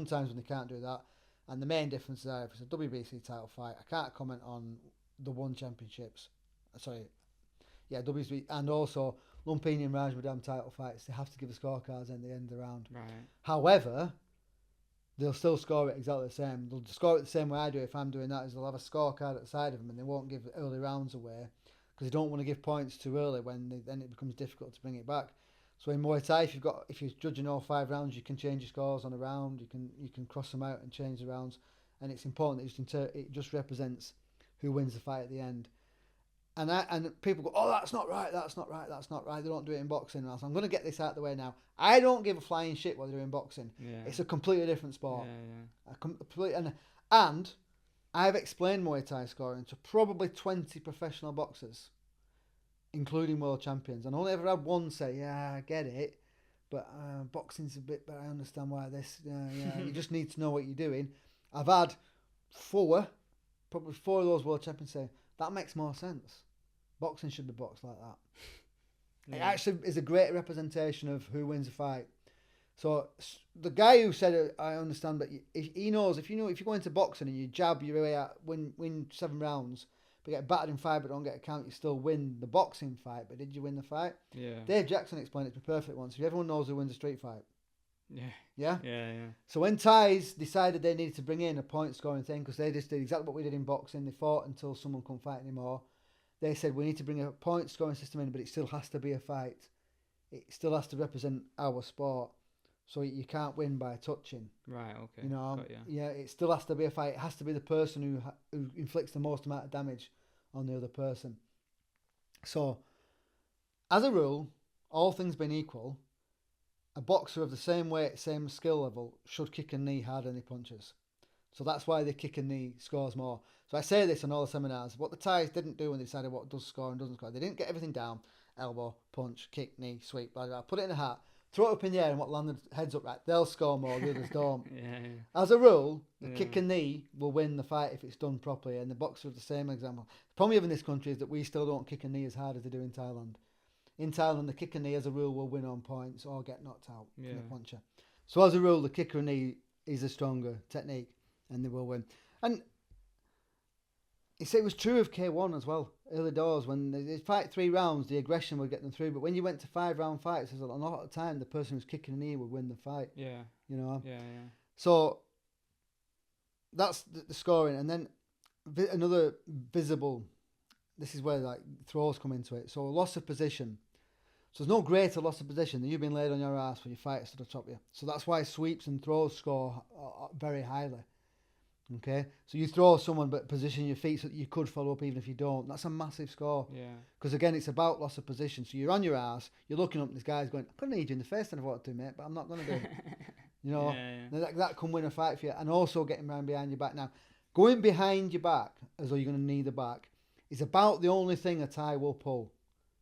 times when they can't do that. And the main difference is if it's a WBC title fight, I can't comment on the one championships. WBC and also Lumpini and Rajmadam title fights. They have to give the scorecards at the end of the round. Right. However, they'll still score it exactly the same. They'll score it the same way I do if I'm doing that. Is they'll have a scorecard at the side of them and they won't give early rounds away because they don't want to give points too early then it becomes difficult to bring it back. So in Muay Thai, if you're judging all 5 rounds, you can change your scores on a round. You can cross them out and change the rounds, and it's important that it just represents who wins the fight at the end. And people go, oh, that's not right. They don't do it in boxing. And I'm going to get this out of the way now. I don't give a flying shit what they do in boxing. Yeah. It's a completely different sport. Yeah. And I've explained Muay Thai scoring to probably 20 professional boxers, including world champions, and I only ever had one say, "Yeah, I get it, but boxing's a bit. But I understand why this. Yeah, you just need to know what you're doing." I've had probably four of those world champions say that makes more sense. Boxing should be boxed like that. Yeah. It actually is a great representation of who wins a fight. So the guy who said, "I understand," but he knows if you go into boxing and you jab your way out, win 7 rounds. But get battered in 5 but don't get a count, you still win the boxing fight, but did you win the fight? Yeah. Dave Jackson explained it to me perfect once. Everyone knows who wins a street fight. Yeah. Yeah? Yeah. So when Thais decided they needed to bring in a point scoring thing, because they just did exactly what we did in boxing, they fought until someone couldn't fight anymore. They said we need to bring a point scoring system in, but it still has to be a fight. It still has to represent our sport. So you can't win by touching. Right, okay. You know, yeah, it still has to be a fight. It has to be the person who inflicts the most amount of damage on the other person. So, as a rule, all things being equal, a boxer of the same weight, same skill level should kick a knee harder than he punches. So that's why they kick a knee scores more. So I say this on all the seminars. What the Thais didn't do when they decided what does score and doesn't score, they didn't get everything down. Elbow, punch, kick, knee, sweep, blah, blah, blah. Put it in a hat. Throw it up in the air and what landed heads up right, they'll score more, the others don't. Yeah. As a rule, the kick and knee will win the fight if it's done properly, and the boxer is the same example. The problem we have in this country is that we still don't kick a knee as hard as they do in Thailand. In Thailand, the kick and knee as a rule will win on points or get knocked out from the puncher. So as a rule, the kick and knee is a stronger technique and they will win. And it was true of K1 as well, early doors. When they fight 3 rounds, the aggression would get them through. But when you went to 5-round fights, a lot of the time, the person who's kicking a knee would win the fight. Yeah. You know? Yeah. So that's the scoring. And then another visible this is where like throws come into it. So loss of position. So there's no greater loss of position than you being laid on your ass when your fighter stood atop you. So that's why sweeps and throws score very highly. Okay, so you throw someone but position your feet so that you could follow up even if you don't. That's a massive score. Yeah. Because again, it's about loss of position. So you're on your ass, you're looking up, and this guy's going, I could need you in the face and I want to, mate, but I'm not going to do it. You know, that can win a fight for you. And also getting around behind your back. Now, going behind your back as though you're going to knee the back is about the only thing a Thai will pull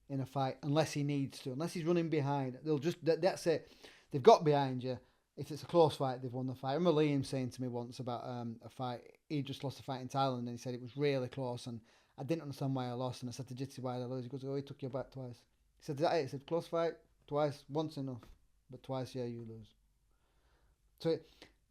in a fight, unless he needs to. Unless he's running behind, that's it. They've got behind you. If it's a close fight, they've won the fight. I remember Liam saying to me once about a fight. He just lost a fight in Thailand, and he said it was really close, and I didn't understand why I lost. And I said to Jitsi, why did I lose? He goes, oh, he took your back twice. He said, is that it? He said, close fight, twice, once enough, but twice, yeah, you lose. So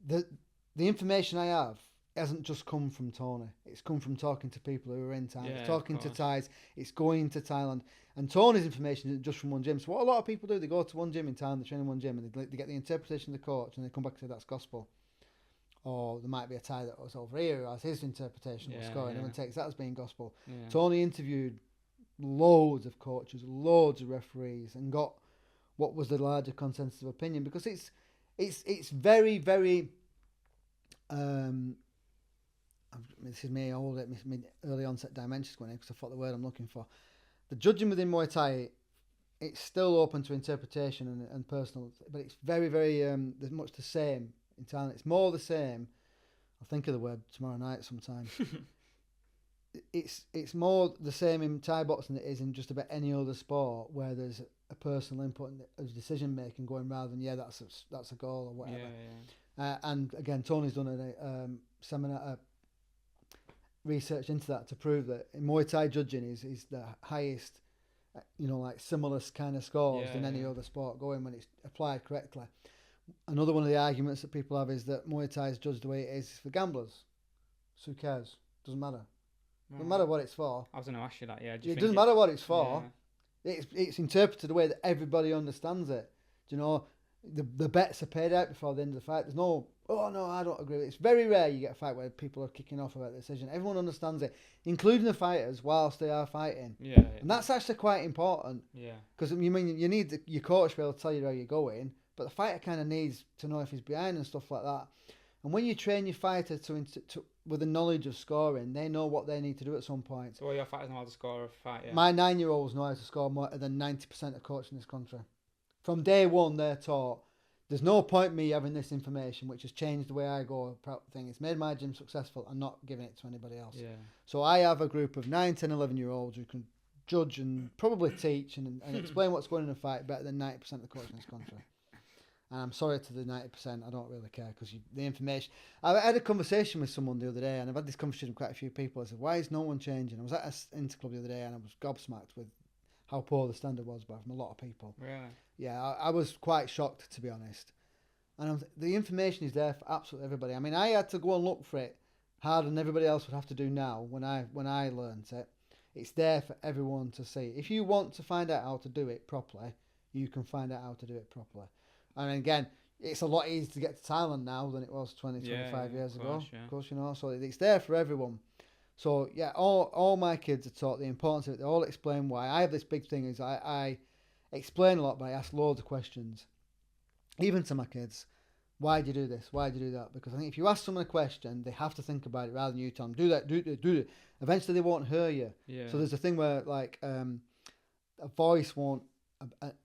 the information I have hasn't just come from Tony. It's come from talking to people who are in Thailand, talking to Thais. It's going to Thailand. And Tony's information isn't just from one gym. So what a lot of people do, they go to one gym in Thailand, they train in one gym, and they get the interpretation of the coach, and they come back and say that's gospel. Or there might be a Thai that was over here who has his interpretation of scoring, and takes that as being gospel. Yeah. Tony interviewed loads of coaches, loads of referees, and got what was the larger consensus of opinion, because it's very, very this is me early onset dementia's going in, because I thought the word I'm looking for. The judging within Muay Thai, it's still open to interpretation and personal, but it's very, very there's much the same in Thailand. It's more the same. I'll think of the word tomorrow night sometime. It's more the same in Thai boxing than it is in just about any other sport where there's a personal input of decision making going, rather than that's a goal or whatever. And again, Tony's done a seminar research into that to prove that in Muay Thai judging is the highest, like similar kind of scores than any other sport going when it's applied correctly. Another one of the arguments that people have is that Muay Thai is judged the way it is for gamblers. So who cares? Doesn't matter. Doesn't matter what it's for. I was going to ask you that, yeah. It doesn't matter what it's for. Yeah. It's interpreted the way that everybody understands it. Do you know, the bets are paid out before the end of the fight. There's no, oh no, I don't agree. It's very rare you get a fight where people are kicking off about the decision. Everyone understands it, including the fighters, whilst they are fighting. Yeah. And that's actually quite important. Yeah. Because you need your coach to be able to tell you how you're going, but the fighter kind of needs to know if he's behind and stuff like that. And when you train your fighter to with the knowledge of scoring, they know what they need to do at some point. So all your fighters know how to score a fight, yeah? My 9-year-olds know how to score more than 90% of coaches in this country. From day one, they're taught. There's no point me having this information, which has changed the way I go thing. It's made my gym successful and not giving it to anybody else. Yeah. So I have a group of 9, 10, 11-year-olds who can judge and probably teach and explain what's going on in a fight better than 90% of the coaches in this country. And I'm sorry to the 90%, I don't really care, because the information... I had a conversation with someone the other day, and I've had this conversation with quite a few people. I said, why is no one changing? I was at an interclub the other day, and I was gobsmacked with how poor the standard was from a lot of people. Really? Yeah, I was quite shocked, to be honest. And the information is there for absolutely everybody. I mean, I had to go and look for it harder than everybody else would have to do now when I learnt it. It's there for everyone to see. If you want to find out how to do it properly, you can find out how to do it properly. And again, it's a lot easier to get to Thailand now than it was 25 years ago. Yeah. Of course, so it's there for everyone. So yeah, all my kids are taught the importance of it. They all explain why. I have this big thing is I explain a lot, but I ask loads of questions. Even to my kids, why do you do this? Why do you do that? Because I think if you ask someone a question, they have to think about it rather than you tell them, do that, do that. Eventually they won't hear you. Yeah. So there's a thing where like a voice won't,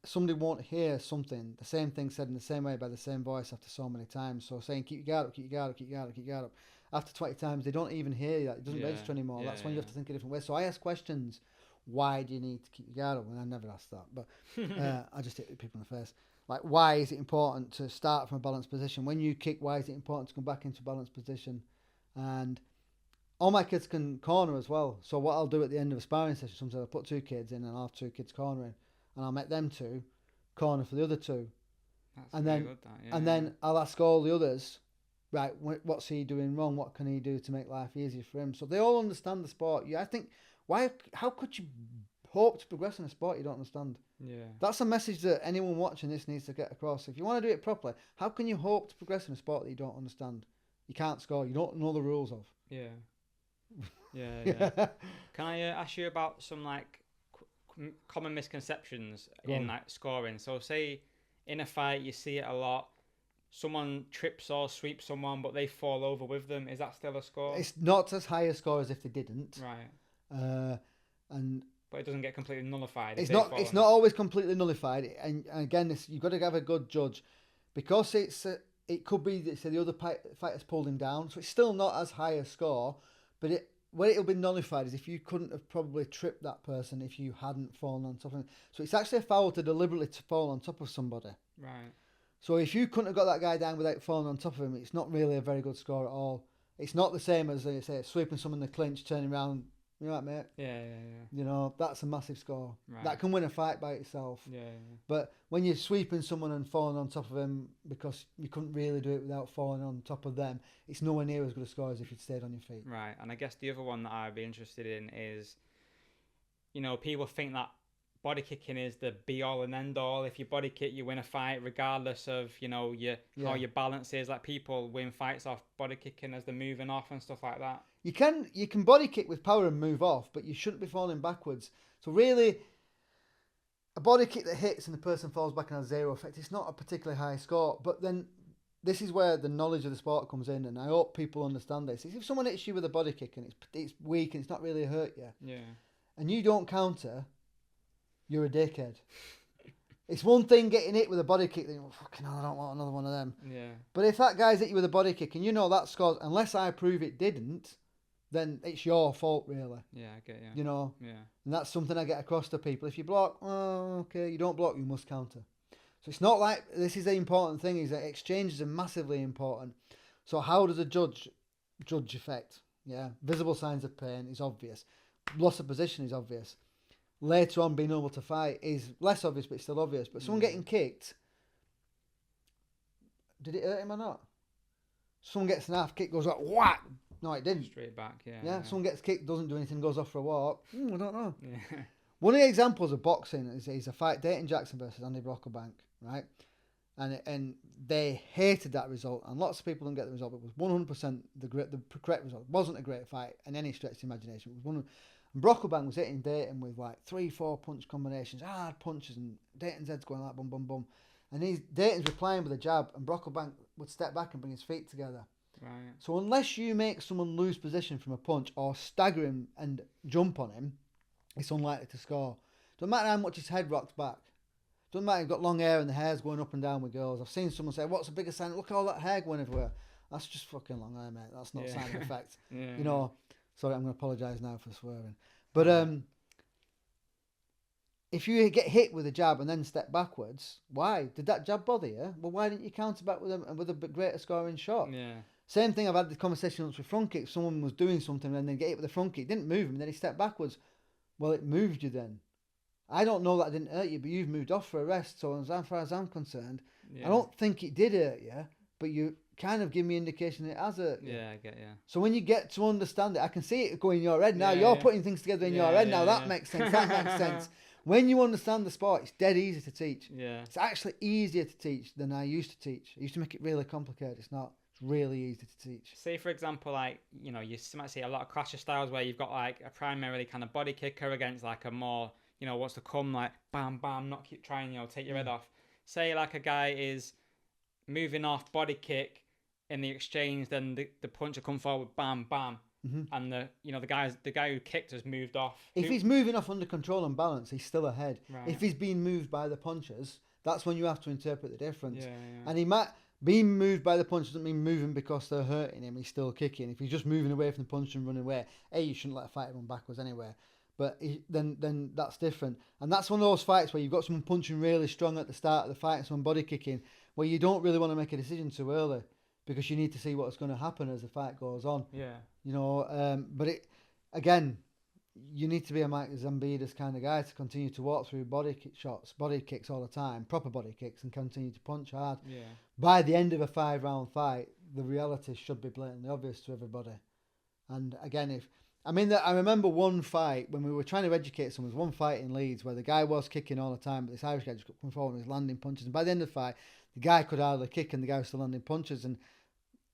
somebody won't hear something, the same thing said in the same way by the same voice after so many times. So saying keep your guard up, keep your guard up, keep your guard up, keep your guard up. After 20 times, they don't even hear you. It doesn't register anymore. That's when you have to think a different way. So I ask questions. Why do you need to keep your guard up? And I never ask that, but I just hit people in the face. Like, why is it important to start from a balanced position? When you kick, why is it important to come back into a balanced position? And all my kids can corner as well. So what I'll do at the end of a sparring session, sometimes I'll put 2 kids in and I'll have 2 kids cornering. And I'll make them 2 corner for the other 2. That's and really then good, that, yeah. And then I'll ask all the others, right, what's he doing wrong? What can he do to make life easier for him? So they all understand the sport. I think, how could you hope to progress in a sport you don't understand? Yeah. That's a message that anyone watching this needs to get across. If you want to do it properly, how can you hope to progress in a sport that you don't understand? You can't score. You don't know the rules of. Yeah. Yeah. Can I ask you about some like common misconceptions in like scoring? So say in a fight you see it a lot. Someone trips or sweeps someone, but they fall over with them. Is that still a score? It's not as high a score as if they didn't. Right. And but it doesn't get completely nullified. It's not always completely nullified. And again, you've got to have a good judge, because it could be that the other fighter's pulled him down, so it's still not as high a score. But where it'll be nullified is if you couldn't have probably tripped that person if you hadn't fallen on top of him. So it's actually a foul to deliberately fall on top of somebody. Right. So if you couldn't have got that guy down without falling on top of him, it's not really a very good score at all. It's not the same as, they say, sweeping someone in the clinch, turning around. You know what, mate? Yeah. You know, that's a massive score. Right. That can win a fight by itself. Yeah. But when you're sweeping someone and falling on top of them because you couldn't really do it without falling on top of them, it's nowhere near as good a score as if you'd stayed on your feet. Right. And I guess the other one that I'd be interested in is, people think that body kicking is the be all and end all. If you body kick, you win a fight, regardless of how your balance is. Like, people win fights off body kicking as they're moving off and stuff like that. You can body kick with power and move off, but you shouldn't be falling backwards. So really, a body kick that hits and the person falls back and has zero effect, it's not a particularly high score. But then this is where the knowledge of the sport comes in, and I hope people understand this. If someone hits you with a body kick and it's weak and it's not really hurt you, and you don't counter, you're a dickhead. It's one thing getting hit with a body kick, then fucking hell, I don't want another one of them. Yeah. But if that guy's hit you with a body kick and that scores, unless I prove it didn't, then it's your fault, really. Yeah, I get you. Yeah. And that's something I get across to people. If you block, okay. You don't block, you must counter. So it's not like, this is the important thing, is that exchanges are massively important. So how does a judge effect? Yeah. Visible signs of pain is obvious. Loss of position is obvious. Later on, being able to fight is less obvious, but still obvious. But someone getting kicked, did it hurt him or not? Someone gets an half kick, goes like whack. No, it didn't. Straight back, yeah. Yeah, someone gets kicked, doesn't do anything, goes off for a walk. I don't know. Yeah. One of the examples of boxing is a fight, Dayton Jackson versus Andy Brocklebank, right? And they hated that result, and lots of people didn't get the result. But it was 100% the correct result. It wasn't a great fight in any stretch of the imagination. It was and Brocklebank was hitting Dayton with like 3-4 punch combinations, hard punches, and Dayton's head's going like bum bum bum. And Dayton's replying with a jab, and Brocklebank would step back and bring his feet together. Right. So unless you make someone lose position from a punch or stagger him and jump on him, it's unlikely to score. Doesn't matter how much his head rocks back. Doesn't matter if you've got long hair and the hair's going up and down with girls. I've seen someone say, "What's the biggest sign? Look at all that hair going everywhere." That's just fucking long hair, mate. That's not sign of effect. Yeah. Sorry, I'm going to apologise now for swearing. But if you get hit with a jab and then step backwards, why? Did that jab bother you? Well, why didn't you counter back with a greater scoring shot? Yeah. Same thing, I've had the conversation once with front kicks. Someone was doing something and then get hit with a front kick. Didn't move him, then he stepped backwards. Well, it moved you then. I don't know that it didn't hurt you, but you've moved off for a rest. So as far as I'm concerned, I don't think it did hurt you, but you kind of give me indication it has hurt you. Yeah, I get you. So when you get to understand it, I can see it go in your head now. You're putting things together in your head now. That makes sense. That makes sense. When you understand the sport, it's dead easy to teach. Yeah. It's actually easier to teach than I used to teach. I used to make it really complicated. It's not. It's really easy to teach. Say, for example, like, you might see a lot of clash of styles where you've got like a primarily kind of body kicker against like a more, wants to come like bam, bam, not keep trying, take your head off. Say like a guy is moving off body kick in the exchange, then the puncher come forward, bam, bam. And the guy who kicked has moved off. If he's moving off under control and balance, he's still ahead. Right. If he's being moved by the punchers, that's when you have to interpret the difference. Yeah. And he might being moved by the punch doesn't mean moving because they're hurting him. He's still kicking. If he's just moving away from the punch and running away, you shouldn't let a fighter run backwards anyway. But then that's different. And that's one of those fights where you've got someone punching really strong at the start of the fight and someone body kicking, where you don't really want to make a decision too early because you need to see what's going to happen as the fight goes on. Yeah. But again, you need to be a Mike Zambidas kind of guy to continue to walk through body kicks all the time, proper body kicks, and continue to punch hard. Yeah. By the end of a 5-round fight, the reality should be blatantly obvious to everybody. And again, I remember one fight when we were trying to educate someone. There was one fight in Leeds where the guy was kicking all the time, but this Irish guy just kept coming forward and was landing punches. And by the end of the fight, the guy could hardly kick and the guy was still landing punches. And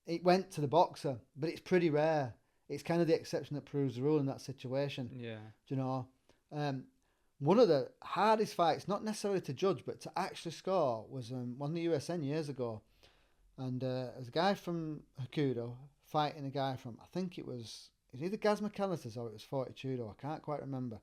it went to the boxer, but it's pretty rare. it's kind of the exception that proves the rule in that situation. Yeah. Do you know? One of the hardest fights, not necessarily to judge, but to actually score, was one of the USN years ago. And there was a guy from Hakudo fighting a guy from, I think it was either Gaz McAllister's or it was Fortitudo. I can't quite remember.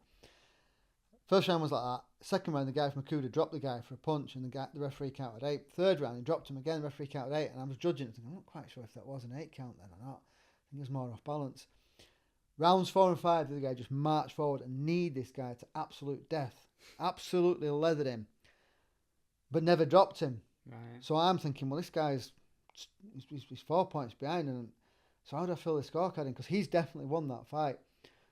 First round was like that. Second round, the guy from Hakudo dropped the guy for a punch and the referee counted 8. Third round, he dropped him again, the referee counted 8. And I was judging it, thinking, I'm not quite sure if that was an 8 count then or not. I think it was more off balance. Rounds 4 and 5, the guy just marched forward and kneed this guy to absolute death. Absolutely leathered him. But never dropped him. Right. So I'm thinking, well, this guy's he's 4 points behind. And so how do I fill the scorecard in? Because he's definitely won that fight.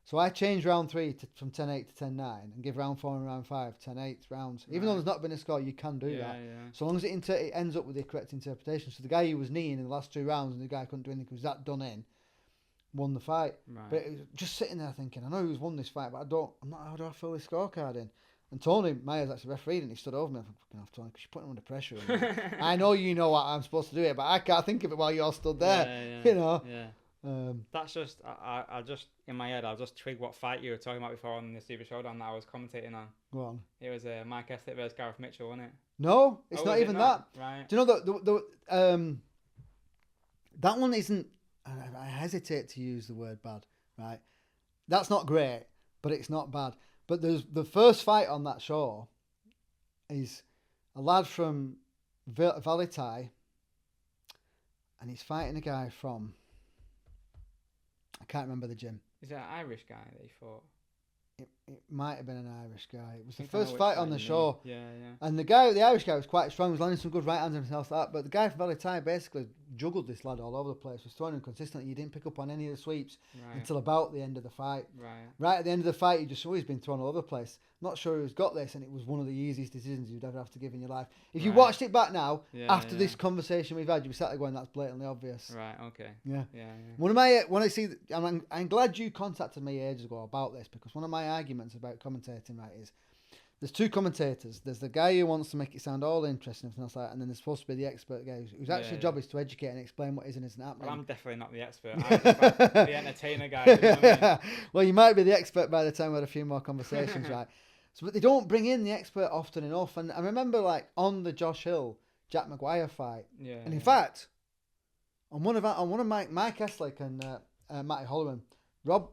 So I changed round 3 from 10-8 to 10-9 and give round 4 and round 5 10-8 rounds. Even though there's not been a score, you can do that. Yeah. So long as it ends up with the correct interpretation. So the guy who was kneeing in the last 2 rounds and the guy couldn't do anything because that done in, won the fight. Right. But it was just sitting there thinking, I know who's won this fight, but how do I fill this scorecard in? And Tony Myers actually refereed and he stood over me. I'm fucking off, Tony, because you're putting him under pressure. I know you know what I'm supposed to do it, but I can't think of it while you're stood there. Yeah. You know? Yeah. That's just, I just, in my head, I'll just twig what fight you were talking about before on the Super Showdown that I was commentating on. Go on. It was Mike Eslick versus Gareth Mitchell, wasn't it? No, it's not even that. Right. Do you know that one isn't, I hesitate to use the word bad, right? That's not great, but it's not bad. But there's the first fight on that show is a lad from Legality, and he's fighting a guy from, I can't remember the gym. Is that an Irish guy that he fought? It might have been an Irish guy. It was the I know first which fight guy on the you show. mean. Yeah. And the Irish guy was quite strong. He was landing some good right hands and everything else like that. But the guy from Legality basically juggled this lad all over the place. Was throwing him consistently. You didn't pick up on any of the sweeps until about the end of the fight. Right at the end of the fight, you just saw he's been thrown all over the place. Not sure who's got this, and it was one of the easiest decisions you'd ever have to give in your life. If you watched it back now, after this conversation we've had, you'd be sat there going, that's blatantly obvious. Right, okay. Yeah. When I see, I'm glad you contacted me ages ago about this, because one of my arguments about commentating, right, is there's 2 commentators. There's the guy who wants to make it sound all interesting and everything else like that, and then there's supposed to be the expert guy whose actual job is to educate and explain what is and isn't happening. Well, I'm definitely not the expert. I'm the entertainer guy. You know what I mean? Well, you might be the expert by the time we had a few more conversations, right? So, but they don't bring in the expert often enough. And I remember, like, on the Josh Hill, Jack Maguire fight, and in fact, on one of Mike Eslick and Matty Holloman, Rob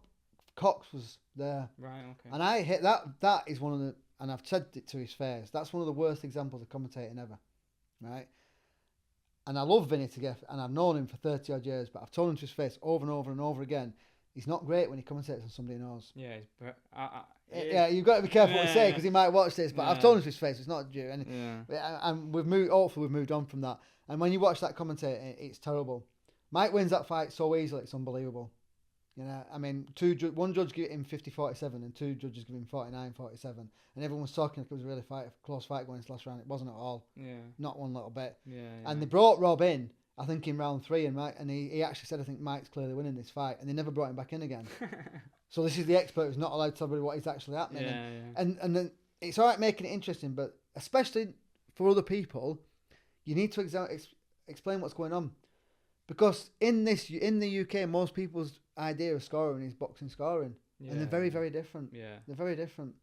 Cox was there. Right, okay. And I hit that. That is one of the, and I've said it to his face, that's one of the worst examples of commentating ever, right? And I love Vinny Together, and I've known him for 30 odd years, but I've told him to his face over and over and over again, he's not great when he commentates on somebody he knows. Yeah, yeah, you've got to be careful what you say, because he might watch this, but I've told him to his face, it's not due. And hopefully we've moved on from that. And when you watch that commentator, it's terrible. Mike wins that fight so easily, it's unbelievable. You know, I mean, one judge gave him 50-47 and 2 judges gave him 49-47, and everyone was talking like it was a really close fight going into the last round. It wasn't at all. Yeah. Not one little bit. Yeah. And they brought Rob in, I think, in round 3, and he actually said, I think Mike's clearly winning this fight, and they never brought him back in again. So this is the expert who's not allowed to tell everybody what is actually happening. And then it's all right making it interesting, but especially for other people, you need to explain what's going on. Because in the UK, most people's idea of scoring is boxing scoring, and they're very, very different. Yeah, they're very different.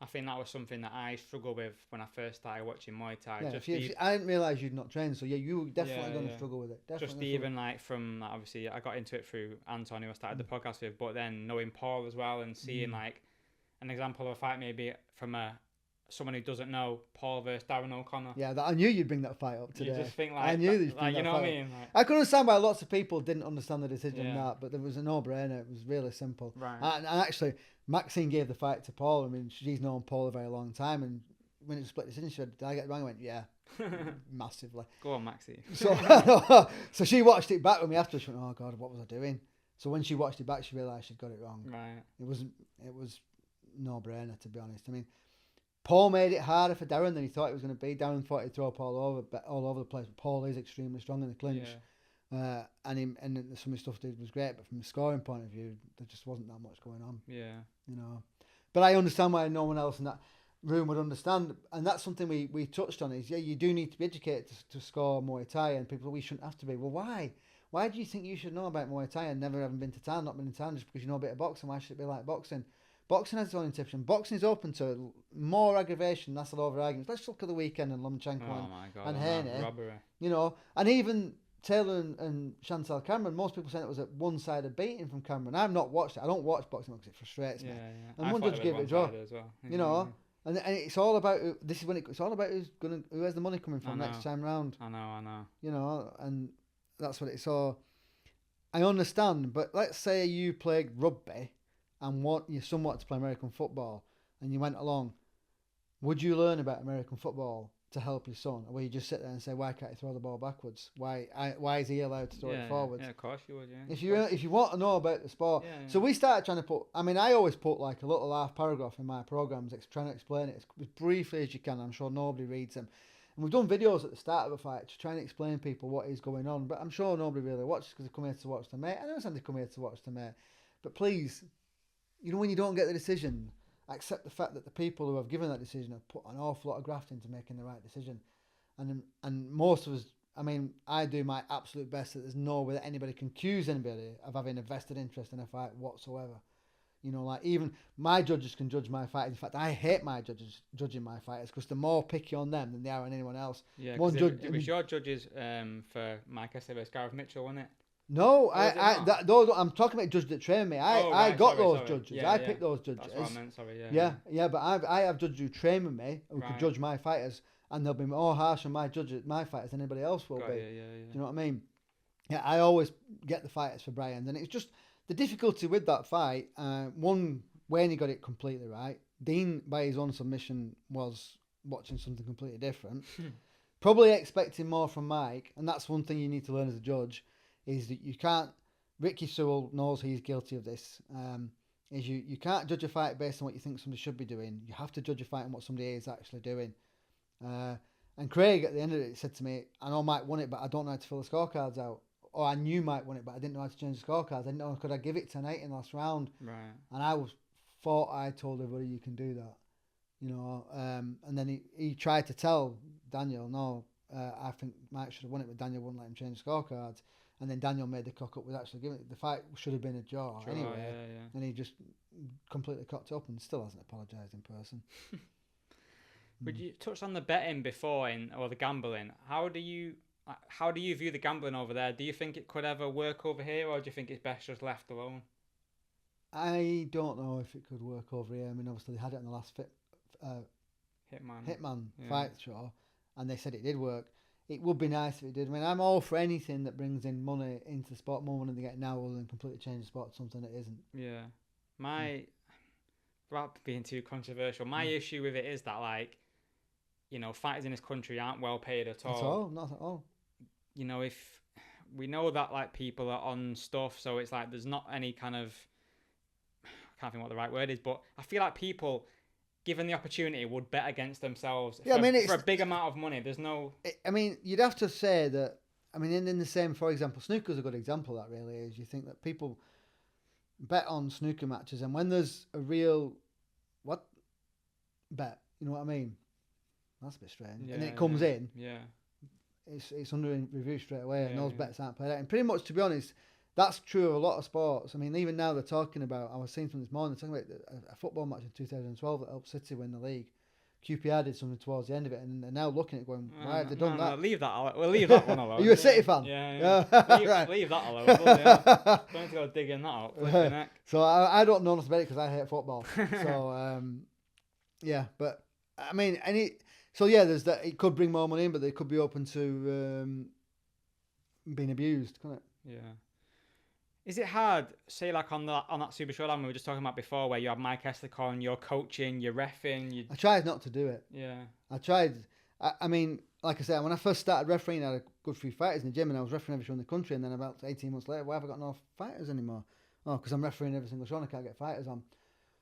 I think that was something that I struggled with when I first started watching Muay Thai. Yeah, I didn't realise you'd not trained, so you were definitely going to struggle with it. Just even like from, obviously, I got into it through Anton, who I started the podcast with, but then knowing Paul as well and seeing like an example of a fight maybe from someone who doesn't know, Paul versus Darren O'Connor. Yeah, I knew you'd bring that fight up today. You just think like, I knew you'd bring that you know fight what I mean? Like, I can understand why lots of people didn't understand the decision on that, but there was a no-brainer. It was really simple. Right. And actually, Maxine gave the fight to Paul. I mean, she's known Paul a very long time, and when it was split decision, she said, "Did I get it wrong?" I went, "Yeah." Massively. Go on, Maxie. So she watched it back with me after. She went, "Oh God, what was I doing?" So when she watched it back, she realised she'd got it wrong. Right. It was no-brainer, to be honest. I mean, Paul made it harder for Darren than he thought it was going to be. Darren thought he'd throw Paul all over the place, but Paul is extremely strong in the clinch. Yeah. And some of the stuff he did was great, but from a scoring point of view, there just wasn't that much going on. Yeah. You know, but I understand why no one else in that room would understand, and that's something we touched on. Is you do need to be educated to score Muay Thai, and people we shouldn't have to be. Well, why? Why do you think you should know about Muay Thai and never having been to town, not been in town, just because you know a bit of boxing? Why should it be like boxing? Boxing has its own interpretation. Boxing is open to more aggravation. That's a lot of arguments. Let's look at the weekend and Lomachenko and Haney. Robbery. You know, and even Taylor and Chantal Cameron, most people saying it was a one-sided beating from Cameron. I've not watched it. I don't watch boxing because it frustrates me. And one judge gave it a draw. Well. You know, and it's all about this is when it's all about who has the money coming from next time round. I know. You know, and that's what it's all. I understand, but let's say you played rugby and your son wanted to play American football, and you went along. Would you learn about American football to help your son, or will you just sit there and say, why can't he throw the ball backwards? Why is he allowed to throw it forwards? Yeah, of course you would. Yeah. If you want to know about the sport, so we started trying to put. I mean, I always put like a little half paragraph in my programs, trying to explain it as briefly as you can. I'm sure nobody reads them, and we've done videos at the start of a fight to try and explain people what is going on. But I'm sure nobody really watches because they come here to watch the mate. I understand they come here to watch the mate, but please, you know, when you don't get the decision, accept the fact that the people who have given that decision have put an awful lot of graft into making the right decision. And most of us, I mean, I do my absolute best that there's no way that anybody can accuse anybody of having a vested interest in a fight whatsoever. You know, like even my judges can judge my fight. In fact, I hate my judges judging my fighters because they're more picky on them than they are on anyone else. Yeah, it was your judges for Mike Essay versus Gareth Mitchell, wasn't it? No, those I'm talking about judges that train me. I got those judges. Yeah, I picked those judges. That's what I meant. Sorry. Yeah. But I have judges who train with me who can judge my fighters, and they'll be more harsh on my fighters than anybody else will be. Yeah. Do you know what I mean? Yeah, I always get the fighters for Brian, and it's just the difficulty with that fight. One, Wayne got it completely right. Dean, by his own submission, was watching something completely different. Probably expecting more from Mike, and that's one thing you need to learn as a judge. Is that you can't. Ricky Sewell knows he's guilty of this. Is you can't judge a fight based on what you think somebody should be doing. You have to judge a fight on what somebody is actually doing. And Craig at the end of it said to me, "I know Mike won it, but I don't know how to fill the scorecards out." Or I knew Mike won it, but I didn't know how to change the scorecards. I didn't know could I give it 10-8 in the last round. Right. And I told everybody you can do that. You know. And then he tried to tell Daniel, no, I think Mike should have won it, but Daniel wouldn't let him change the scorecards. And then Daniel made the cock up with actually giving it. The fight should have been a draw anyway. Yeah. And he just completely cocked up and still hasn't apologised in person. But you touched on the betting before or the gambling. How do you view the gambling over there? Do you think it could ever work over here, or do you think it's best just left alone? I don't know if it could work over here. I mean, obviously they had it on the last Hitman fight show, and they said it did work. It would be nice if it did. I mean, I'm all for anything that brings in money into the sport, more money than they get now, other than completely change the sport to something that isn't. Yeah. Without being too controversial, my issue with it is that, like, you know, fighters in this country aren't well paid at all. Not at all. You know, if we know that, like, people are on stuff, so it's like there's not any kind of, I can't think what the right word is, but I feel like people, given the opportunity, would bet against themselves for a big amount of money. There's no... I mean, you'd have to say that, I mean, in the same, for example, snooker's a good example of that, really, is you think that people bet on snooker matches, and when there's a real, bet, you know what I mean? That's a bit strange. And it comes in. Yeah. It's under review straight away, and those bets aren't paid out. And pretty much, to be honest, that's true of a lot of sports. I mean, even now they're talking about, I was seeing something this morning, they're talking about a football match in 2012 that helped City win the league. QPR did something towards the end of it, and they're now looking at it going, why have they done that? Leave that. We'll leave that one alone. Are you a City fan? Yeah. Leave that alone. Don't need to go digging that out. So I don't know nothing about it because I hate football. So, but I mean, there's that. It could bring more money in, but they could be open to being abused, couldn't it? Yeah. Is it hard, say, like on that Super Showdown we were just talking about before, where you have Mike Esslick on, you're coaching, you're reffing? I tried not to do it. Yeah. I tried. I mean, like I said, when I first started refereeing, I had a good few fighters in the gym, and I was refereeing every show in the country, and then about 18 months later, why have I got no fighters anymore? Oh, because I'm refereeing every single show and I can't get fighters on.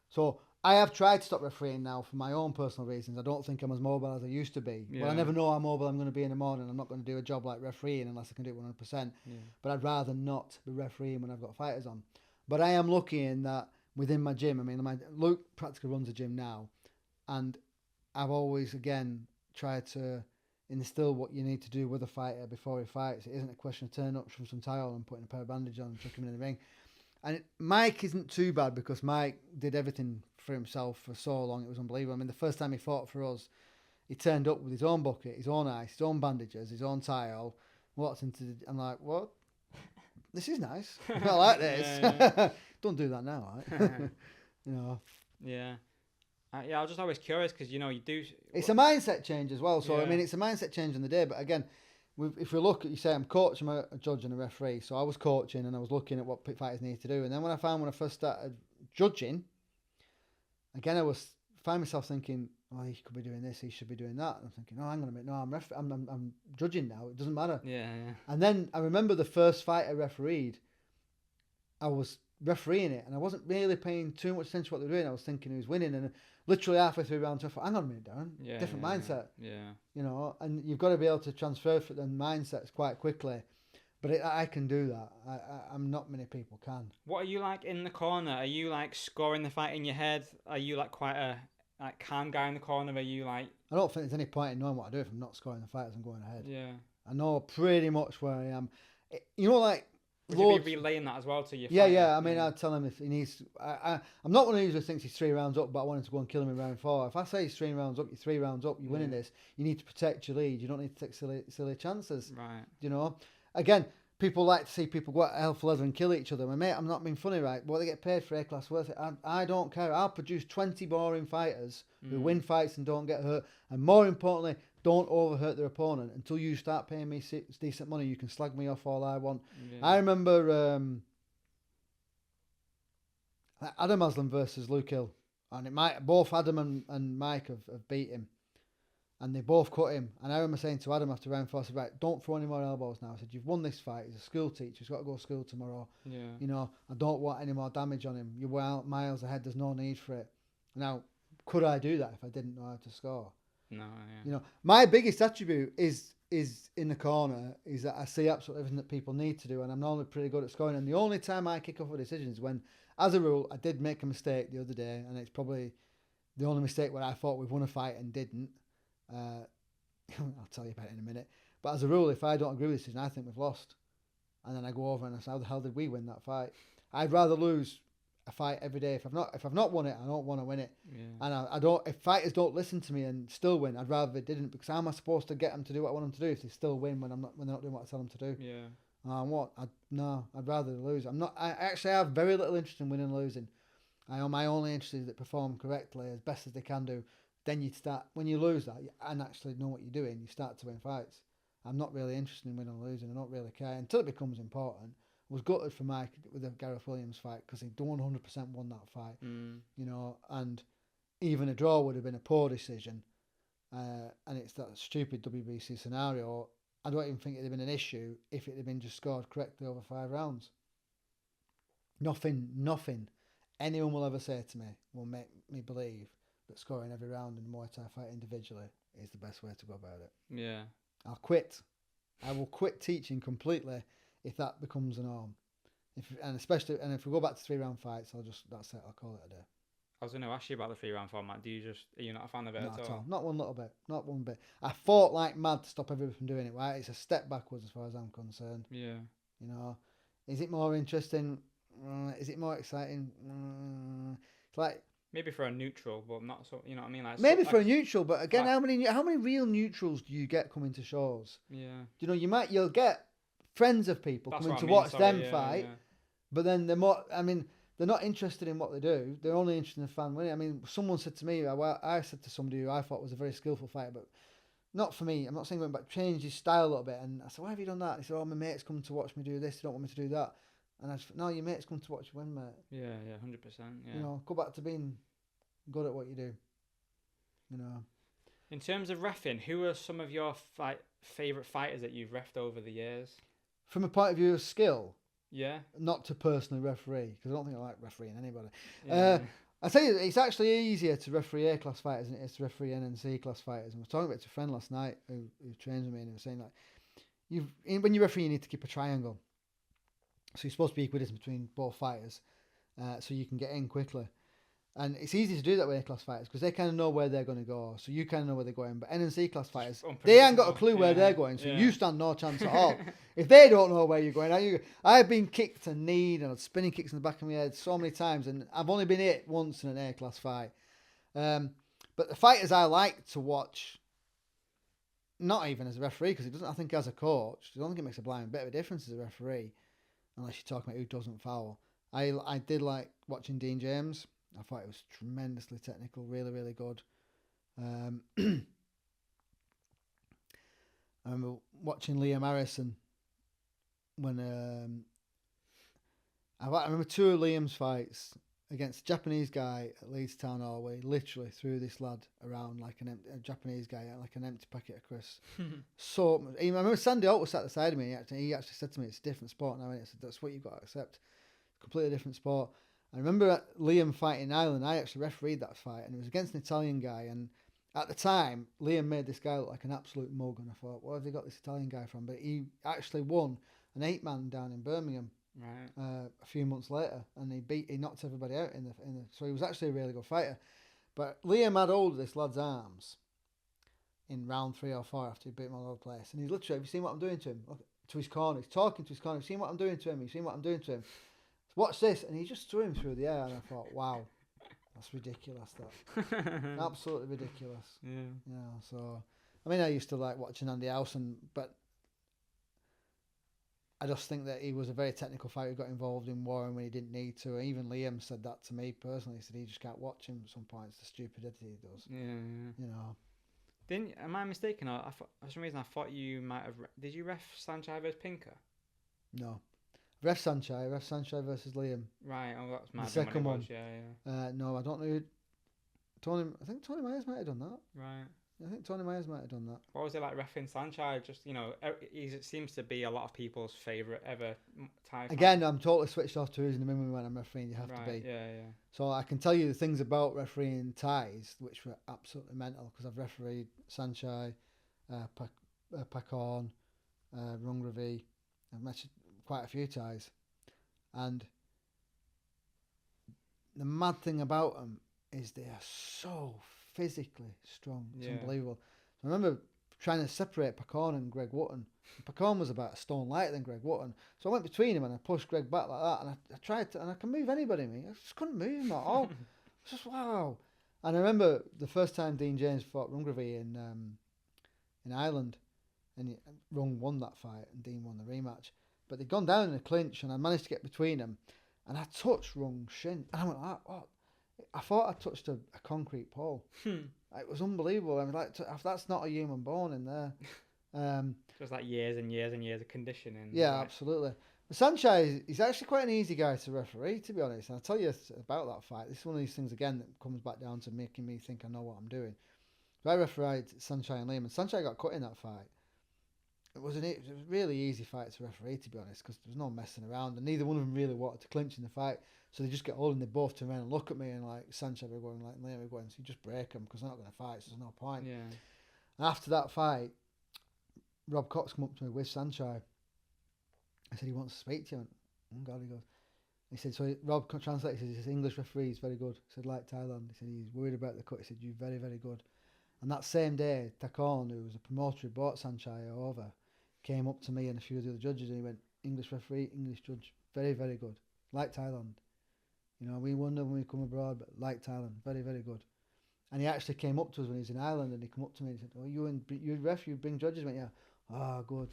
So I have tried to stop refereeing now for my own personal reasons. I don't think I'm as mobile as I used to be. Yeah. Well, I never know how mobile I'm going to be in the morning. I'm not going to do a job like refereeing unless I can do it 100%. Yeah. But I'd rather not be refereeing when I've got fighters on. But I am lucky in that within my gym, I mean, Luke practically runs a gym now. And I've always, again, tried to instill what you need to do with a fighter before he fights. It isn't a question of turning up from some tile and putting a pair of bandages on and chucking him in the ring. And Mike isn't too bad because Mike did everything for himself for so long. It was unbelievable. I mean, the first time he fought for us, he turned up with his own bucket, his own ice, his own bandages, his own tile. Walked into I'm like, what? This is nice. I like this. Yeah. Don't do that now, right? you know. Yeah. Yeah, I was just always curious because, you know, you do... It's a mindset change as well. So, I mean, it's a mindset change on the day. But again, if we look at, you say I'm coach, I'm a judge and a referee. So I was coaching and I was looking at what pit fighters need to do. And then when I first started judging, again, I find myself thinking, oh, he could be doing this, he should be doing that. And I'm thinking, oh, hang on a minute, no, I'm judging now. It doesn't matter. Yeah. And then I remember the first fight I refereed, I was refereeing it and I wasn't really paying too much attention to what they were doing. I was thinking who was winning, and literally halfway through round two I thought, hang on a minute, Darren, different mindset. Yeah. You know, and you've got to be able to transfer the mindsets quite quickly. But I can do that. I'm not many people can. What are you like in the corner? Are you like scoring the fight in your head? Are you like quite a calm guy in the corner? Are you like... I don't think there's any point in knowing what I do if I'm not scoring the fight as I'm going ahead. Yeah. I know pretty much where I am. You know, like... Would you be relaying that as well to your fighter? Yeah. I mean, I'd tell him if he needs... I'm not one of those who thinks he's 3 rounds up, but I want him to go and kill him in round 4. If I say he's 3 rounds up, you're 3 rounds up, you're winning this. You need to protect your lead. You don't need to take silly chances. Right. You know? Again, people like to see people go out hell for leather and kill each other. My mate, I'm not being funny, right? What they get paid for A-class worth it. I don't care. I'll produce 20 boring fighters who win fights and don't get hurt. And more importantly, don't overhurt their opponent. Until you start paying me decent money, you can slag me off all I want. Yeah. I remember Adam Aslan versus Luke Hill. And both Adam and Mike have beat him. And they both cut him. And I remember saying to Adam after round 4, I said, right, don't throw any more elbows now. I said, you've won this fight. He's a school teacher. He's got to go to school tomorrow. Yeah. You know, I don't want any more damage on him. You're well miles ahead. There's no need for it. Now, could I do that if I didn't know how to score? No, yeah. You know, my biggest attribute is in the corner is that I see absolutely everything that people need to do, and I'm normally pretty good at scoring. And the only time I kick off a decision is when, as a rule, I did make a mistake the other day, and it's probably the only mistake where I thought we've won a fight and didn't. I'll tell you about it in a minute. But as a rule, if I don't agree with the decision, I think we've lost. And then I go over and I say, how the hell did we win that fight? I'd rather lose a fight every day. If I've not won it, I don't want to win it. Yeah. And I don't. If fighters don't listen to me and still win, I'd rather they didn't, because how am I supposed to get them to do what I want them to do if they still win when they're not doing what I tell them to do? Yeah. I'd rather lose. I actually have very little interest in winning and losing. My only interest is that perform correctly as best as they can do. Then you start, when you lose that and actually know what you're doing, you start to win fights. I'm not really interested in winning or losing. I don't really care until it becomes important. I was gutted for Mike with the Gareth Williams fight because he'd 100% won that fight. You know, and even a draw would have been a poor decision. And it's that stupid WBC scenario. I don't even think it'd have been an issue if it had been just scored correctly over 5 rounds. Nothing anyone will ever say to me will make me believe that scoring every round in a Muay Thai fight individually is the best way to go about it. Yeah. I'll quit. I will quit teaching completely if that becomes a norm. If we go back to 3-round fights, that's it. I'll call it a day. I was going to ask you about the 3-round format. Are you not a fan of it at all? Not one little bit. Not one bit. I fought like mad to stop everyone from doing it. Right? It's a step backwards as far as I'm concerned. Yeah. You know, is it more interesting? Is it more exciting? It's like, maybe for a neutral, but not so. You know what I mean? Like, maybe for a neutral, but again, how many real neutrals do you get coming to shows? Yeah. You know, you'll get friends of people coming to watch them fight, but then they're more. I mean, they're not interested in what they do. They're only interested in the fan winning. I mean, someone said to me, I said to somebody who I thought was a very skillful fighter, but not for me. I'm not saying but changed his style a little bit. And I said, why have you done that? He said, oh, my mates come to watch me do this. They don't want me to do that. And I said, no, your mates come to watch you win, mate. Yeah, 100%. Yeah. You know, go back to being good at what you do. You know. In terms of reffing, who are some of your favourite fighters that you've reffed over the years? From a point of view of skill, yeah, not to personally referee, because I don't think I like refereeing anybody. Yeah. I tell you, it's actually easier to referee A-class fighters than it is to referee NNC class fighters. And I was talking about it to a friend last night who trains with me, and he was saying like, when you referee, you need to keep a triangle. So you're supposed to be equidistant between both fighters, so you can get in quickly. And it's easy to do that with A-class fighters because they kind of know where they're going to go. So you kind of know where they're going. But N and C-class fighters, they ain't got a clue where they're going. So you stand no chance at all. If they don't know where you're going, I've been kicked and kneed and had spinning kicks in the back of my head so many times. And I've only been hit once in an A-class fight. But the fighters I like to watch, not even as a referee, because it doesn't, I think as a coach, I don't think it makes a blind bit of a difference as a referee, unless you're talking about who doesn't foul. I did like watching Dean James. I thought it was tremendously technical, really, really good. I remember watching Liam Harrison when I remember two of Liam's fights against a Japanese guy at Leeds Town Hall, where he literally threw this lad around like a Japanese guy, like an empty packet of crisps. I remember Sandy Holt was sat at the side of me. He actually said to me, "It's a different sport now." And I said, "That's what you've got to accept. Completely different sport." I remember Liam fighting in Ireland. I actually refereed that fight, and it was against an Italian guy. And at the time, Liam made this guy look like an absolute mug, and I thought, where have they got this Italian guy from? But he actually won an 8-man down in Birmingham a few months later, and he knocked everybody out in the. So he was actually a really good fighter. But Liam had hold of this lad's arms in round 3 or 4 after he beat him all over the place, and he's literally, have you seen what I'm doing to him? Look, to his corner, he's talking to his corner. Have you seen what I'm doing to him? Have you seen what I'm doing to him? Watch this, and he just threw him through the air, and I thought, wow, that's ridiculous. That absolutely ridiculous. Yeah. So, I mean, I used to like watching Andy House, but I just think that he was a very technical fighter who got involved in warring when he didn't need to. Even Liam said that to me personally. He said he just can't watch him at some points. The stupidity he does. Yeah. You know. Am I mistaken? For some reason, I thought you might have. Did you ref Saenchai versus Pinker? No. Ref Saenchai versus Liam. Right, that's my second one. Yeah. No, I don't know. I think Tony Myers might have done that. Right. I think Tony Myers might have done that. What was it like reffing Saenchai? Just, it seems to be a lot of people's favourite ever Thai fight. Again, I'm totally switched off to who's in the minimum when I'm refereeing. You have to be. Yeah. So I can tell you the things about refereeing Thais, which were absolutely mental, because I've refereed Saenchai, Pakon, Rungravi. I've matched quite a few Thais, and the mad thing about them is they are so physically strong. It's unbelievable. So I remember trying to separate Pakon and Greg Wotton. Pakon was about a stone lighter than Greg Wotton, so I went between him and I pushed Greg back like that, and I tried to, and I can move anybody. I just couldn't move him at all. It's just wow. And I remember the first time Dean James fought Rungravi in Ireland, and Rung won that fight, and Dean won the rematch. But they'd gone down in a clinch, and I managed to get between them, and I touched Rung's shin, and I went like, what? I thought I touched a concrete pole. It was unbelievable. I mean, like, that's not a human bone in there. Just like years and years and years of conditioning. Yeah, absolutely. But Saenchai, he's actually quite an easy guy to referee, to be honest. And I'll tell you about that fight. This is one of these things, again, that comes back down to making me think I know what I'm doing. So I refereed Saenchai and Liam, and Saenchai got cut in that fight. It was a really easy fight to referee, to be honest, because there was no messing around, and neither one of them really wanted to clinch in the fight. So they just get hold and they both turn around and look at me, and like Saenchai were going, like, and Liam were going, so you just break them because they're not going to fight, so there's no point. Yeah. And after that fight, Rob Cox came up to me with Saenchai. I said, he wants to speak to you. Oh God, he goes. He said, so Rob translated, he says, English referee is very good. He said, like Thailand. He said, he's worried about the cut. He said, you're very, very good. And that same day, Takon, who was a promoter who brought Saenchai over, came up to me and a few of the other judges, and he went, English referee, English judge, very, very good. Like Thailand. You know, we wonder when we come abroad, but like Thailand, very, very good. And he actually came up to us when he was in Ireland, and he came up to me and he said, oh, you ref, you bring judges? I went, yeah. Oh, good.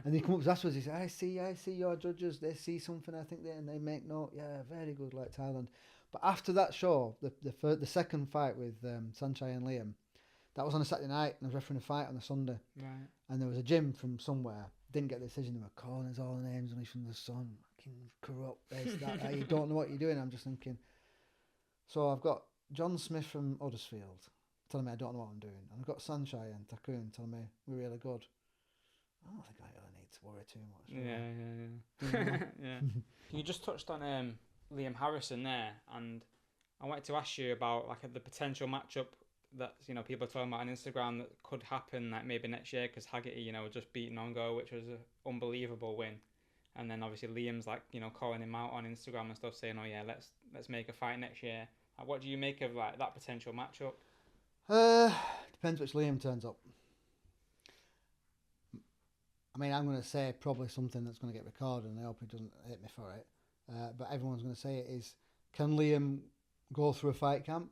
And he come up to us afterwards, he said, I see your judges, they see something, I think, and they make note. Yeah, very good, like Thailand. But after that show, the second fight with Saenchai and Liam, that was on a Saturday night, and I was refereeing a fight on a Sunday. Right. And there was a gym from somewhere, didn't get the decision, they were calling us all the names on me from the sun, fucking corrupt, this, that, you don't know what you're doing. I'm just thinking. So I've got John Smith from Huddersfield telling me I don't know what I'm doing, and I've got Saenchai and Takun telling me we're really good. I don't think I really need to worry too much. Yeah. You just touched on Liam Harrison there, and I wanted to ask you about like the potential matchup that people are talking about on Instagram that could happen like maybe next year, because Haggerty just beaten Ongo, which was an unbelievable win, and then obviously Liam's like calling him out on Instagram and stuff, saying, oh yeah, let's make a fight next year. What do you make of like that potential matchup? Depends which Liam turns up. I mean, I'm going to say probably something that's going to get recorded, and I hope he doesn't hit me for it. But everyone's going to say it is, can Liam go through a fight camp,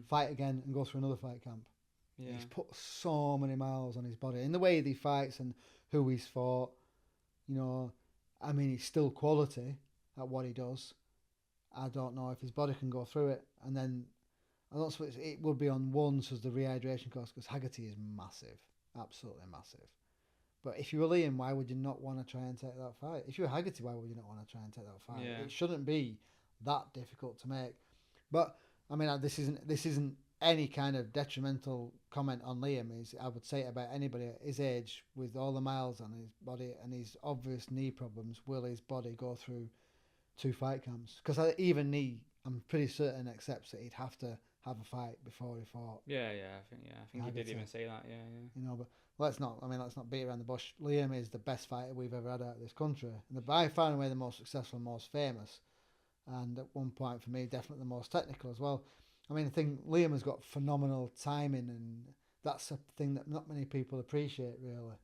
fight again, and go through another fight camp? Yeah. He's put so many miles on his body. In the way that he fights and who he's fought, you know, I mean, he's still quality at what he does. I don't know if his body can go through it. And then, I don't suppose it would be on one, so the rehydration cost, because Haggerty is massive, absolutely massive. But if you were Liam, why would you not want to try and take that fight? If you were Haggerty, why would you not want to try and take that fight? Yeah. It shouldn't be that difficult to make. But I mean, this isn't any kind of detrimental comment on Liam. I would say it about anybody at his age, with all the miles on his body and his obvious knee problems. Will his body go through 2 fight camps? Because even I'm pretty certain accepts that he'd have to have a fight before he fought. Yeah, I think he did even say that. Yeah. You know, but let's not beat around the bush. Liam is the best fighter we've ever had out of this country, and by far and away the most successful and most famous, and at one point for me definitely the most technical as well. I mean, I think Liam has got phenomenal timing, and that's a thing that not many people appreciate really.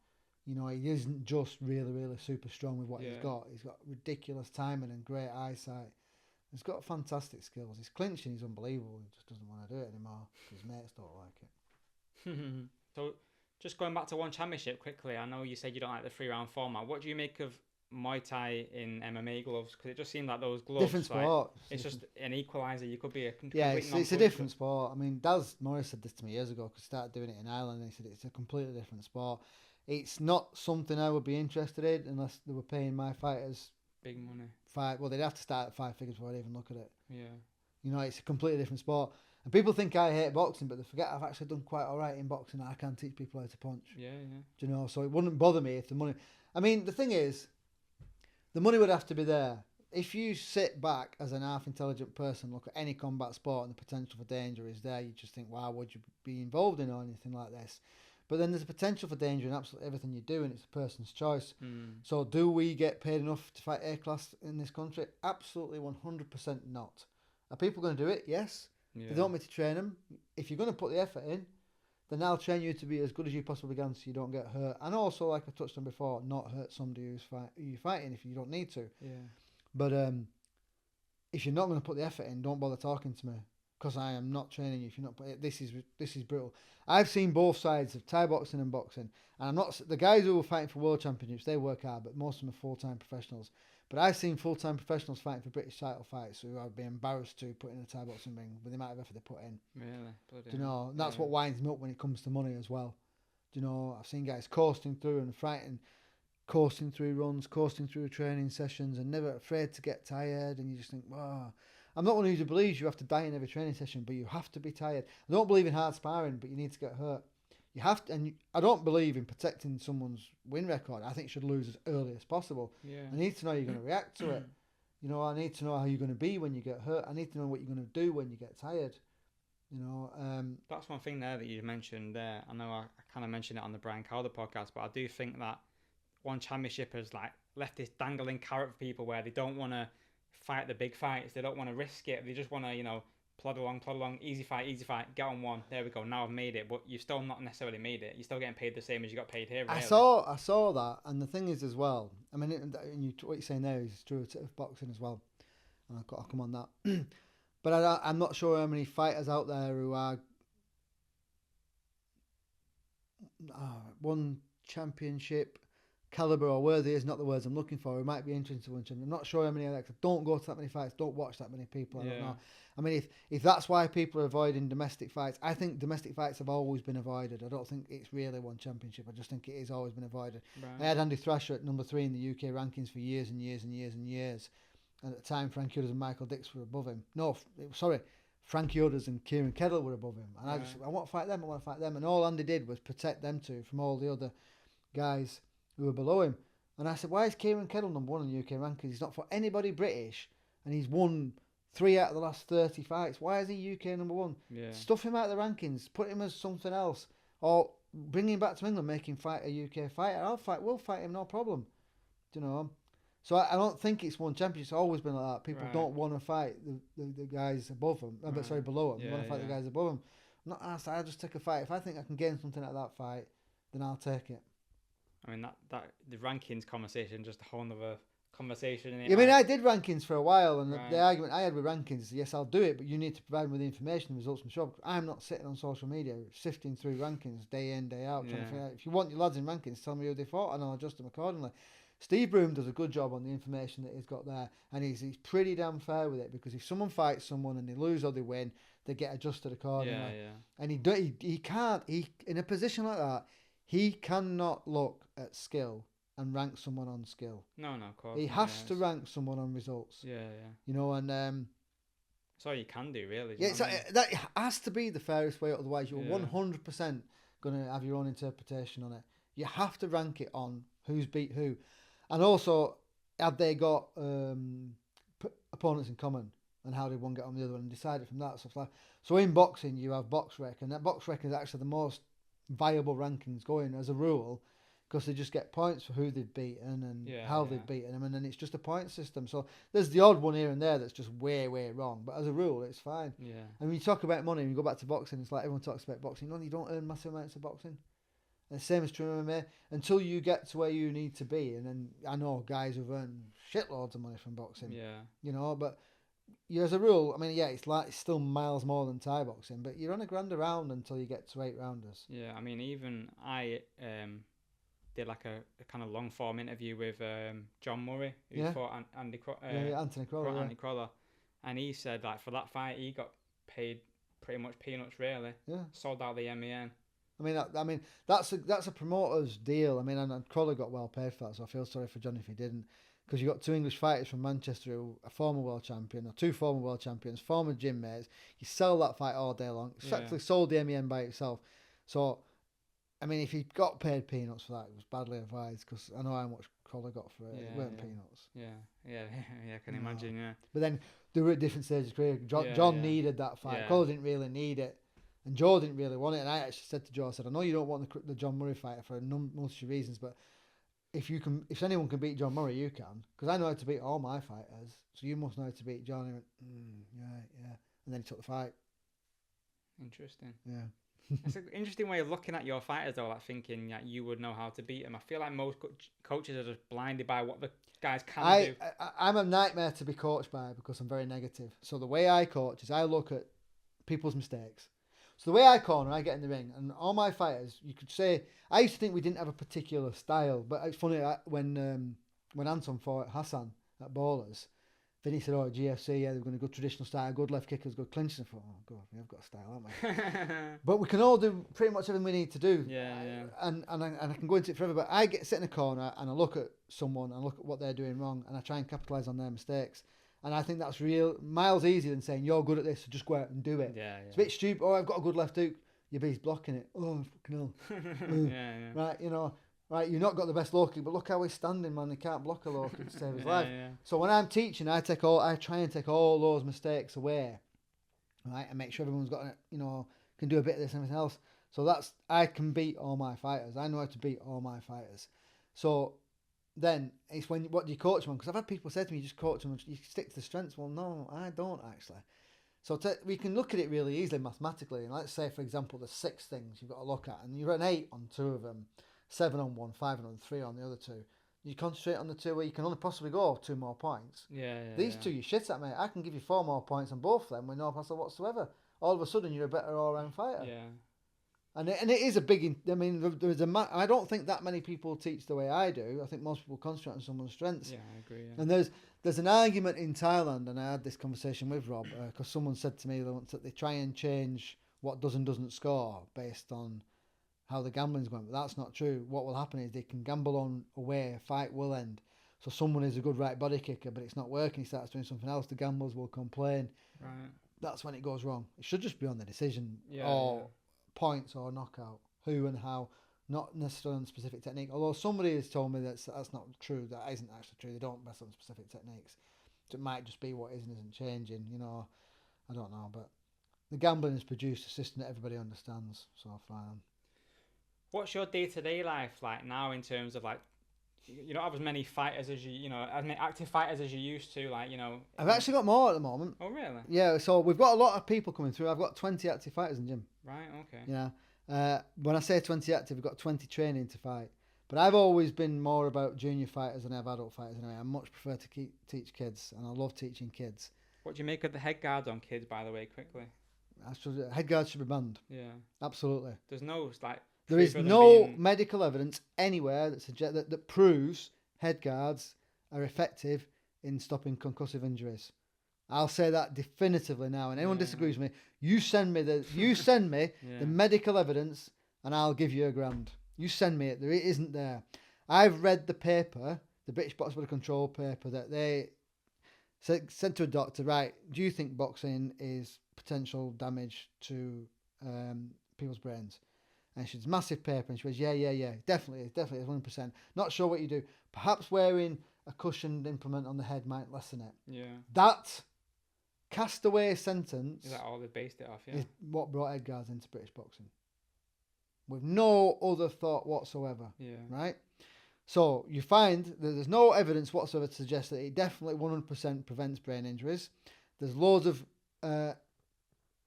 You know, he isn't just really, really super strong with what he's got. He's got ridiculous timing and great eyesight. He's got fantastic skills. His clinching is unbelievable. He just doesn't want to do it anymore because his mates don't like it. So, just going back to one championship quickly, I know you said you don't like the 3-round format. What do you make of Muay Thai in MMA gloves? Because it just seemed like those gloves... Different sport. It's just an equaliser. You could be a complete it's a different sport. I mean, Daz Morris said this to me years ago because he started doing it in Ireland, and he said it's a completely different sport. It's not something I would be interested in unless they were paying my fighters... big money. Well, they'd have to start at 5 figures before I'd even look at it. Yeah. You know, it's a completely different sport. And people think I hate boxing, but they forget I've actually done quite all right in boxing. I can teach people how to punch. Yeah. Do you know? So it wouldn't bother me if the money... I mean, the thing is, the money would have to be there. If you sit back as an half-intelligent person, look at any combat sport and the potential for danger is there, you just think, why would you be involved in or anything like this? But then there's a potential for danger in absolutely everything you do, and it's a person's choice. So do we get paid enough to fight A-class in this country? Absolutely 100% not. Are people going to do it? Yes. Yeah. They don't want me to train them. If you're going to put the effort in, then I'll train you to be as good as you possibly can so you don't get hurt. And also, like I touched on before, not hurt somebody who you're fighting if you don't need to. Yeah. But if you're not going to put the effort in, don't bother talking to me, because I am not training you if you're not. This is brutal. I've seen both sides of Thai boxing and boxing, and I'm not the guys who are fighting for world championships. They work hard, but most of them are full-time professionals. But I've seen full-time professionals fighting for British title fights who I'd be embarrassed to put in a Thai boxing ring with the amount of effort they put in. Really? Do you know? That's what winds me up when it comes to money as well. Do you know? I've seen guys coasting through and fighting, coasting through runs, coasting through training sessions, and never afraid to get tired. And you just think, wow. I'm not one who believes you have to die in every training session, but you have to be tired. I don't believe in hard sparring, but you need to get hurt. You have to, and I don't believe in protecting someone's win record. I think you should lose as early as possible. Yeah. I need to know how you're going to react to it. You know, I need to know how you're going to be when you get hurt. I need to know what you're going to do when you get tired. You know, that's one thing there that you mentioned there. I know I kind of mentioned it on the Brian Calder podcast, but I do think that one championship has like left this dangling carrot for people where they don't want to fight the big fights. They don't want to risk it. They just want to, you know, plod along, easy fight, get on one. There we go. Now I've made it, but you've still not necessarily made it. You're still getting paid the same as you got paid here. Really. I saw that, and the thing is as well. I mean, what you're saying there is true of boxing as well. And I'll come on that. But I'm not sure how many fighters out there who are one championship caliber or worthy is not the words I'm looking for. It might be interesting to watch. I'm not sure how many. Don't go to that many fights. Don't watch that many people. I don't know. I mean, if that's why people are avoiding domestic fights, I think domestic fights have always been avoided. I don't think it's really one championship. I just think it has always been avoided. Right. I had Andy Thrasher at number 3 in the UK rankings for years and years and years and years. And at the time, Frankie Udders and Michael Dix were above him. Frankie Udders and Kieran Kettle were above him. And I want to fight them. And all Andy did was protect them two from all the other guys who were below him. And I said, why is Kieran Kettle number 1 in the UK rankings? He's not for anybody British, and he's won 3 out of the last 30 fights. Why is he UK number 1? Yeah. Stuff him out of the rankings, put him as something else, or bring him back to England, make him fight a UK fighter. We'll fight him, no problem. Do you know? So I don't think it's one championship. It's always been like that. People Right. don't want to fight the guys above them. Right. Sorry, below them. They Yeah, want to fight the yeah. guys above them. I'm not asked. I just take a fight. If I think I can gain something out of that fight, then I'll take it. I mean that the rankings conversation just a whole other conversation. In it, Yeah, I mean, I did rankings for a while, and Right. the argument I had with rankings is, yes, I'll do it, but you need to provide me with the information, the results from the show. I'm not sitting on social media sifting through rankings day in, day out, trying to figure out, if you want your lads in rankings, tell me who they fought, and I'll adjust them accordingly. Steve Broom does a good job on the information that he's got there, and he's pretty damn fair with it, because if someone fights someone and they lose or they win, they get adjusted accordingly. Yeah, yeah. And he can't, in a position like that, he cannot look at skill and rank someone on skill. No, of course. He has to rank someone on results. Yeah, yeah. You know, and that's all you can do, really. yeah, that has to be the fairest way. Otherwise, you're 100% going to have your own interpretation on it. You have to rank it on who's beat who, and also have they got opponents in common, and how did one get on the other one, and decide it from that stuff. Like, so in boxing, you have box rec, and that box rec is actually the most viable rankings going as a rule, because they just get points for who they've beaten and how they've beaten them, and then it's just a point system. So there's the odd one here and there that's just way wrong, but as a rule, it's fine. Yeah. And when you talk about money, and you go back to boxing, it's like everyone talks about boxing. No, you don't earn massive amounts of boxing. And the same is true in MMA until you get to where you need to be. And then I know guys who've earned shitloads of money from boxing. Yeah. You know, but as a rule, I mean, yeah, it's still miles more than Thai boxing, but you're on a grand around until you get to 8 rounders. Yeah, I mean, even I did like a kind of long form interview with John Murray, who fought Anthony Crolla. Andy Crolla, and he said like for that fight he got paid pretty much peanuts, really. Yeah. Sold out the MEN. I mean that's a promoter's deal. I mean, and Crolla got well paid for that, so I feel sorry for John if he didn't, because you got 2 English fighters from Manchester, who a former world champion, or 2 former world champions, former gym mates. You sell that fight all day long. It's actually sold the MEN by itself. So, I mean, if he got paid peanuts for that, it was badly advised, because I know how much Crolla got for it. It weren't peanuts. Yeah, I can imagine. Yeah. But then they were at different stages of career. John needed that fight. Yeah. Crolla didn't really need it. And Joe didn't really want it, and I actually said to Joe, I said, I know you don't want the John Murray fighter for a multitude of reasons, but if anyone can beat John Murray, you can, because I know how to beat all my fighters, so you must know how to beat John. And he went, yeah, and then he took the fight. Interesting. Yeah. It's an interesting way of looking at your fighters, though, like thinking that you would know how to beat them. I feel like most coaches are just blinded by what the guys can do. I'm a nightmare to be coached by, because I'm very negative. So the way I coach is I look at people's mistakes. So the way I corner, I get in the ring, and all my fighters, you could say, I used to think we didn't have a particular style, but it's funny, when Anton fought Hassan at Bowlers, then he said, GFC, yeah, they're going to go traditional style, good left kickers, good clinchers. I thought, oh god, we have got a style, haven't we? But we can all do pretty much everything we need to do. Yeah. And I can go into it forever, but I sit in a corner and I look at someone and look at what they're doing wrong, and I try and capitalise on their mistakes. And I think that's miles easier than saying, you're good at this, so just go out and do it. Yeah. It's a bit stupid. I've got a good left hook. Your bee's blocking it. Oh, fucking hell. Yeah. Right, right, you've not got the best low kick, but look how he's standing, man. He can't block a low kick to save his life. Yeah. So when I'm teaching, I try and take all those mistakes away, right, and make sure everyone's got, can do a bit of this and everything else. So I can beat all my fighters. I know how to beat all my fighters. So then it's what do you coach them on? Because I've had people say to me, you just coach them and you stick to the strengths. Well, no, I don't actually. So we can look at it really easily mathematically. And let's say, for example, there's 6 things you've got to look at, and you're an 8 on 2 of them, 7 on 1, 5 on 3 on the other 2. You concentrate on the 2 where you can only possibly go 2 more points. These 2 you shit at, mate. I can give you 4 more points on both of them with no hassle whatsoever. All of a sudden, you're a better all-round fighter. Yeah. And it is a big. I mean, I don't think that many people teach the way I do. I think most people concentrate on someone's strengths. Yeah, I agree. Yeah. And there's an argument in Thailand, and I had this conversation with Rob, because someone said to me that they try and change what does and doesn't score based on how the gambling's going, but that's not true. What will happen is they can gamble on a way a fight will end. So someone is a good right body kicker, but it's not working. He starts doing something else. The gamblers will complain. Right. That's when it goes wrong. It should just be on the decision or points or knockout, who and how, not necessarily on specific technique. Although somebody has told me that's not true. That isn't actually true. They don't base on specific techniques. So it might just be what is and isn't changing. I don't know. But the gambling has produced a system that everybody understands. So fine. What's your day-to-day life like now in terms of like you don't have as many fighters as you know, as many active fighters as you used to, like, you know. I've actually got more at the moment. Oh, really? Yeah, so we've got a lot of people coming through. I've got 20 active fighters in the gym. Right, okay. Yeah. When I say 20 active, we've got 20 training to fight. But I've always been more about junior fighters than I have adult fighters anyway. I much prefer to teach kids, and I love teaching kids. What do you make of the head guards on kids, by the way, quickly? Head guards should be banned. Yeah. Absolutely. There's no, like... There is no medical evidence anywhere that suggests that proves head guards are effective in stopping concussive injuries. I'll say that definitively now, and anyone disagrees with me, you send me the medical evidence, and I'll give you £1,000. You send me it. It isn't there. I've read the paper, the British Boxing Under Control paper, that they said to a doctor, right, do you think boxing is potential damage to people's brains? And she's massive paper, and she goes, yeah, definitely, 100%. Not sure what you do. Perhaps wearing a cushioned implement on the head might lessen it. Yeah. That castaway sentence is that all they based it off? Yeah. Is what brought head guards into British boxing, with no other thought whatsoever. Yeah. Right. So you find that there's no evidence whatsoever to suggest that it definitely 100% prevents brain injuries. There's loads of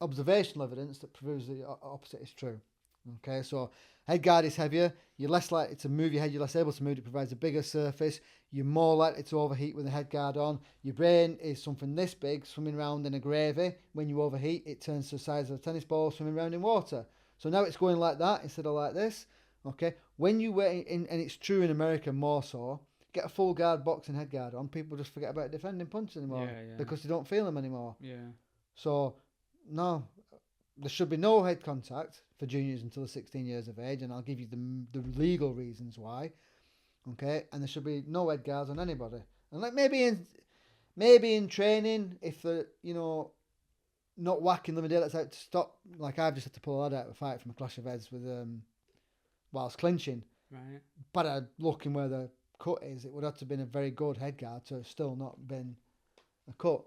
observational evidence that proves the opposite is true. Okay, so head guard is heavier. You're less likely to move your head. You're less able to move. It provides a bigger surface. You're more likely to overheat with a head guard on. Your brain is something this big, swimming around in a gravy. When you overheat, it turns to the size of a tennis ball swimming around in water. So now it's going like that instead of like this. Okay, when you wear, and it's true in America more so, get a full guard boxing head guard on, people just forget about defending punches anymore because they don't feel them anymore. Yeah. So, no. There should be no head contact for juniors until they're 16 years of age, and I'll give you the legal reasons why. Okay, and there should be no head guards on anybody. And like maybe in training, if they're not whacking them a day, that's out to stop. Like I've just had to pull a lad out of a fight from a clash of heads with whilst clinching. Right. But looking where the cut is, it would have to have been a very good head guard to have still not been a cut.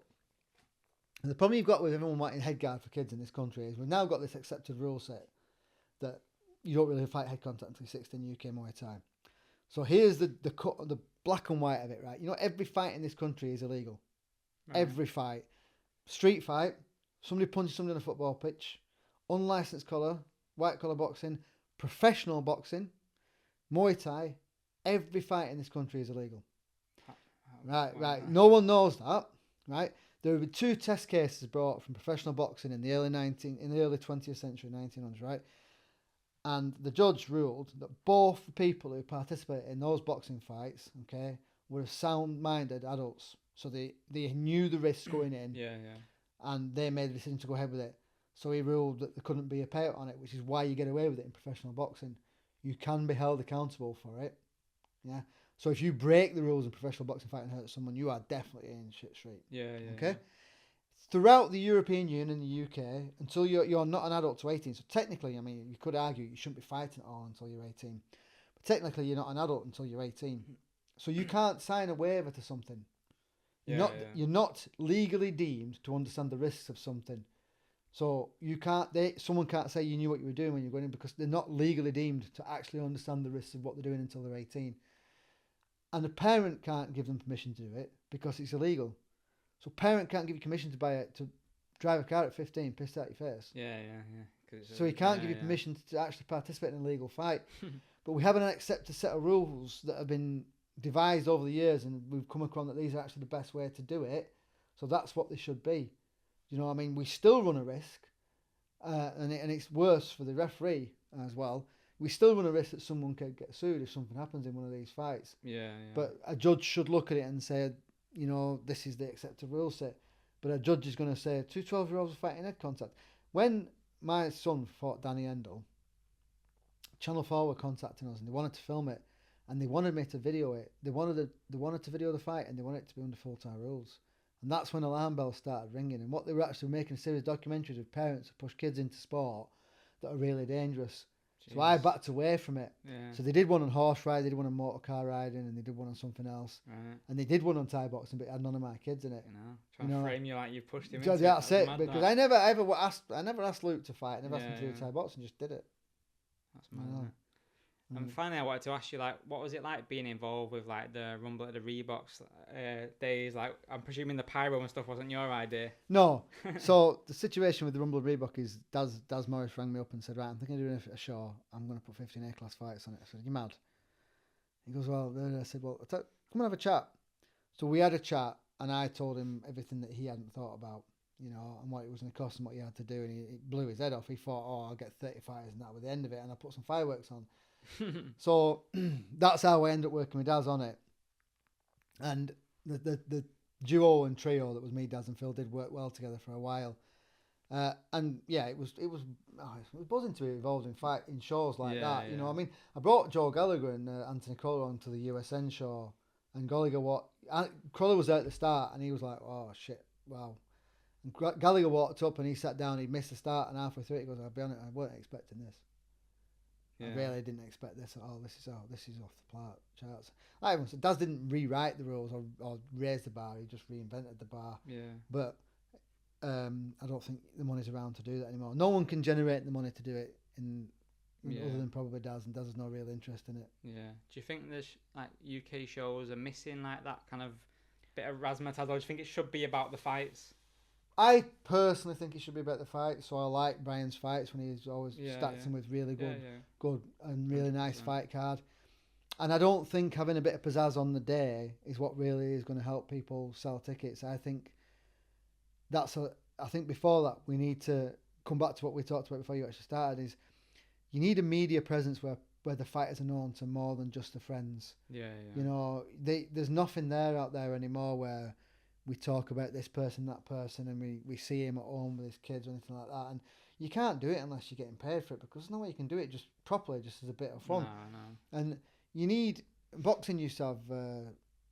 And the problem you've got with everyone wanting head guard for kids in this country is we've now got this accepted rule set that you don't really fight head contact until you're 16 UK Muay Thai. So here's the black and white of it, right? Every fight in this country is illegal. Right. Every fight. Street fight, somebody punches somebody on a football pitch, unlicensed collar, white collar boxing, professional boxing, Muay Thai, every fight in this country is illegal. Right. No one knows that, right? There were 2 test cases brought from professional boxing in the early 20th century, 1900s, right? And the judge ruled that both the people who participated in those boxing fights, okay, were sound-minded adults. So they knew the risks going in. Yeah. And they made the decision to go ahead with it. So he ruled that there couldn't be a payout on it, which is why you get away with it in professional boxing. You can be held accountable for it. Yeah. So if you break the rules in professional boxing fight and hurt someone, you are definitely in shit street. Yeah. Okay? Yeah. Throughout the European Union and the UK, until you're not an adult to 18, so technically, I mean, you could argue you shouldn't be fighting at all until you're 18. But technically, you're not an adult until you're 18. So you can't sign a waiver to something. You're not legally deemed to understand the risks of something. So someone can't say you knew what you were doing when you were going in because they're not legally deemed to actually understand the risks of what they're doing until they're 18. And the parent can't give them permission to do it because it's illegal. So parent can't give you permission to drive a car at 15, pissed out your face. Yeah. So he can't give you permission to actually participate in a legal fight. But we have an accepted set of rules that have been devised over the years, and we've come across that these are actually the best way to do it. So that's what they should be. You know what I mean? We still run a risk, and it's worse for the referee as well. We still run a risk that someone could get sued if something happens in one of these fights. Yeah. But a judge should look at it and say, this is the accepted rule set. But a judge is going to say, 2 12-year-olds are fighting head contact. When my son fought Danny Endel, Channel 4 were contacting us and they wanted to film it. And they wanted me to video it. They wanted to video the fight and they wanted it to be under full-time rules. And that's when alarm bells started ringing. And what they were actually making a series of documentaries of parents who push kids into sport that are really dangerous. Jeez. So I backed away from it. Yeah. So they did one on horse riding, they did one on motor car riding, and they did one on something else. Right. And they did one on Thai boxing, but it had none of my kids in it. Trying to frame you like you pushed him into it. That's it. Because I never asked Luke to fight. I never asked him to do Thai boxing, just did it. That's mad. And finally, I wanted to ask you, like, what was it like being involved with like the Rumble at the Reeboks days? Like, I'm presuming the pyro and stuff wasn't your idea. No. So the situation with the Rumble Reebok is Daz Morris rang me up and said, right, I'm thinking of doing a show. I'm going to put 15 A-class fights on it. I said, you mad? He goes, well, then I said, well, come and have a chat. So we had a chat, and I told him everything that he hadn't thought about, you know, and what it was going to cost and what he had to do, and he blew his head off. He thought, oh, I'll get 30 fighters and that was the end of it, and I put some fireworks on. So that's how I ended up working with Daz on it. And the duo and trio that was me, Daz and Phil did work well together for a while. And yeah, it was buzzing to be involved in shows like that. You know, I mean, I brought Joe Gallagher and Anthony Crolla onto the USN show, and Crolla was there at the start, and he was like, "Oh shit, wow." And Gallagher walked up and he sat down. He missed the start, and halfway through it, he goes, "I'll be honest, I wasn't expecting this. I really didn't expect this at all. This is off the charts." Like everyone said, Daz didn't rewrite the rules or raise the bar. He just reinvented the bar. Yeah. But I don't think the money's around to do that anymore. No one can generate the money to do it other than probably Daz, and Daz has no real interest in it. Yeah. Do you think there's like UK shows are missing like that kind of bit of razzmatazz, or do you think it should be about the fights? I personally think it should be about the fight. So I like Brian's fights when he's always stacked them with really good and really 100%. Nice fight card. And I don't think having a bit of pizzazz on the day is what really is going to help people sell tickets. I think before that we need to come back to what we talked about before you actually started, is you need a media presence where the fighters are known to more than just the friends. Yeah. You know, there's nothing out there anymore where we talk about this person, that person, and we see him at home with his kids or anything like that. And you can't do it unless you're getting paid for it, because there's no way you can do it just properly, just as a bit of fun. No. And you need, boxing used to have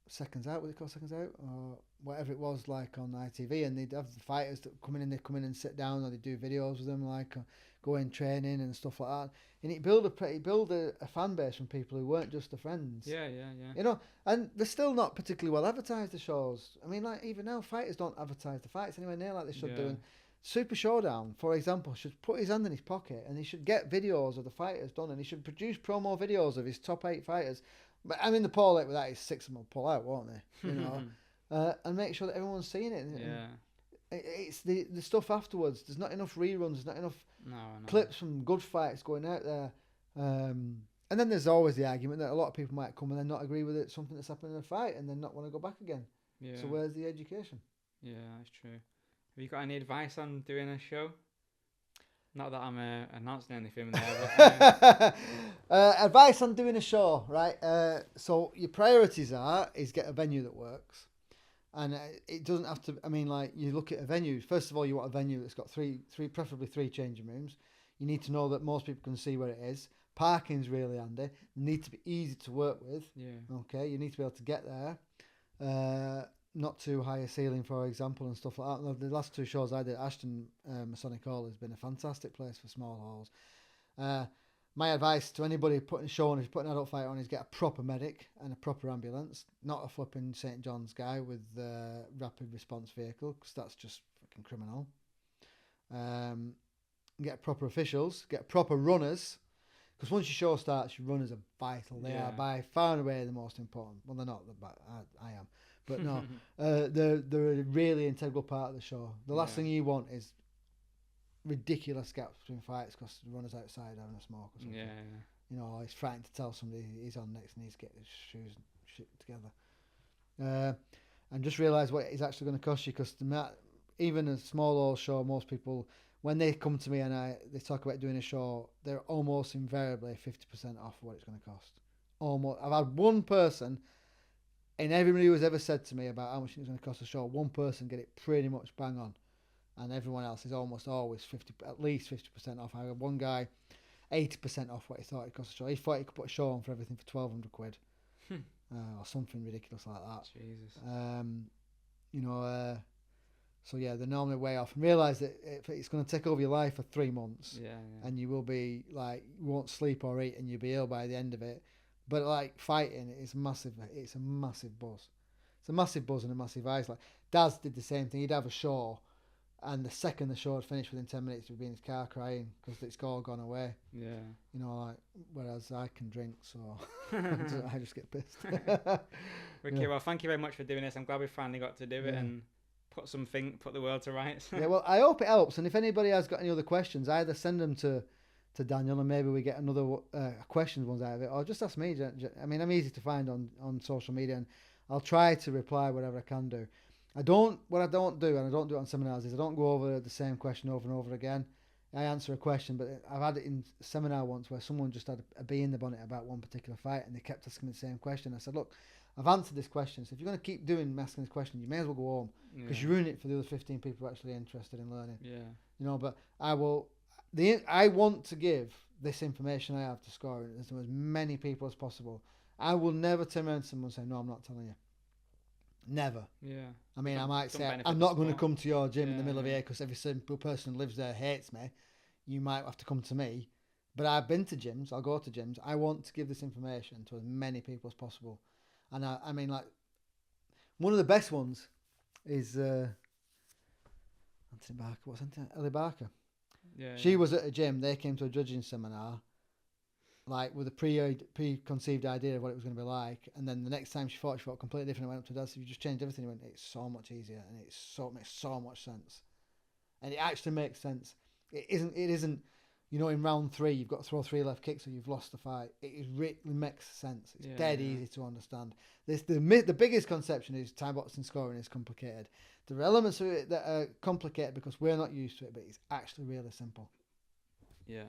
seconds out, was it called seconds out? Or whatever it was, like on ITV, and they'd have the fighters that they'd come in and sit down, or they'd do videos with them, like go in training and stuff like that. And it build a fan base from people who weren't just the friends. Yeah. You know, and they're still not particularly well advertised, the shows. I mean, like, even now, fighters don't advertise the fights anywhere near like they should do. And Super Showdown, for example, should put his hand in his pocket and he should get videos of the fighters done, and he should produce promo videos of his top 8 fighters. But I mean, the poll out with that is 6 of them will pull out, won't they? You know, and make sure that everyone's seeing it. It's the stuff afterwards. There's not enough reruns. There's not enough clips from good fights going out there. And then there's always the argument that a lot of people might come and then not agree with it, something that's happened in a fight, and then not want to go back again. Yeah. So where's the education? Yeah, that's true. Have you got any advice on doing a show? Not that I'm announcing anything there, but advice on doing a show, right? So your priorities is get a venue that works, and it doesn't have to. I mean, like, you look at a venue. First of all, you want a venue that's got preferably three changing rooms. You need to know that most people can see where it is. Parking's really handy. It needs to be easy to work with. Yeah. Okay, you need to be able to get there. Not too high a ceiling, for example, and stuff like that. The last 2 shows I did, Ashton Masonic Hall has been a fantastic place for small halls. My advice to anybody putting a show on, if you're putting an adult fight on, is get a proper medic and a proper ambulance, not a flipping St. John's guy with a rapid response vehicle, because that's just fucking criminal. Get proper officials, get proper runners, because once your show starts, your runners are vital. They are by far and away the most important. Well, they're not, but I am. But no, they're a really integral part of the show. The last thing you want is ridiculous gaps between fights because the runner's outside having a smoke or something. Yeah. You know, he's frightened to tell somebody he's on next and he's getting his shoes and shit together. And just realise what it's actually going to cost you, because even a small old show, most people, when they come to me and they talk about doing a show, they're almost invariably 50% off what it's going to cost. Almost. I've had one person, and everybody who's ever said to me about how much it's going to cost a show, one person get it pretty much bang on, and everyone else is almost always at least 50% off. I had one guy 80% off what he thought it cost a show. He thought he could put a show on for everything for £1,200 or something ridiculous like that. Jesus. You know, so yeah, they're normally way off. And realise that it's going to take over your life for 3 months, and you will be like, you won't sleep or eat, and you'll be ill by the end of it. But like fighting, it's massive. It's a massive buzz. It's a massive buzz and a massive eyes. Like Daz did the same thing. He'd have a show, And the second the show had finished, within 10 minutes, he'd be in his car crying because it's all gone away. Yeah. You know, like, whereas I can drink, so I just get pissed. Okay, well, thank you very much for doing this. I'm glad we finally got to do it and put the world to rights. Yeah, well, I hope it helps. And if anybody has got any other questions, either send them to Daniel, and maybe we get another questions ones out of it, or just ask me. I mean, I'm easy to find on social media, and I'll try to reply whatever I can do. What I don't do, and I don't do it on seminars, is I don't go over the same question over and over again. I answer a question, but I've had it in a seminar once where someone just had a bee in the bonnet about one particular fight, and they kept asking me the same question. I said, look, I've answered this question, so if you're going to keep asking this question, you may as well go home, because you ruin it for the other 15 people who are actually interested in learning. Yeah. You know, but I want to give this information I have to scoring to as many people as possible. I will never turn around to someone and say, no, I'm not telling you. Never. Yeah. I mean, I might say, I'm not going to come to your gym in the middle of the year because every single person who lives there hates me. You might have to come to me. But I've been to gyms. I'll go to gyms. I want to give this information to as many people as possible. And I mean, like, one of the best ones is Anthony Barker. What's Anthony? Ellie Barker. Yeah. She was at a gym. They came to a judging seminar, like with a preconceived idea of what it was going to be like, and then the next time she thought completely different. I went up to Daz. You just changed everything. He went, it's so much easier, and makes so much sense, and it actually makes sense. It isn't. You know, in round 3, you've got to throw 3 left kicks, or you've lost the fight. It really makes sense. It's dead easy to understand. The biggest conception is Thai boxing scoring is complicated. There are elements of it that are complicated because we're not used to it, but it's actually really simple. Yeah.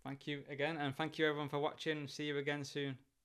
Thank you again, and thank you everyone for watching. See you again soon.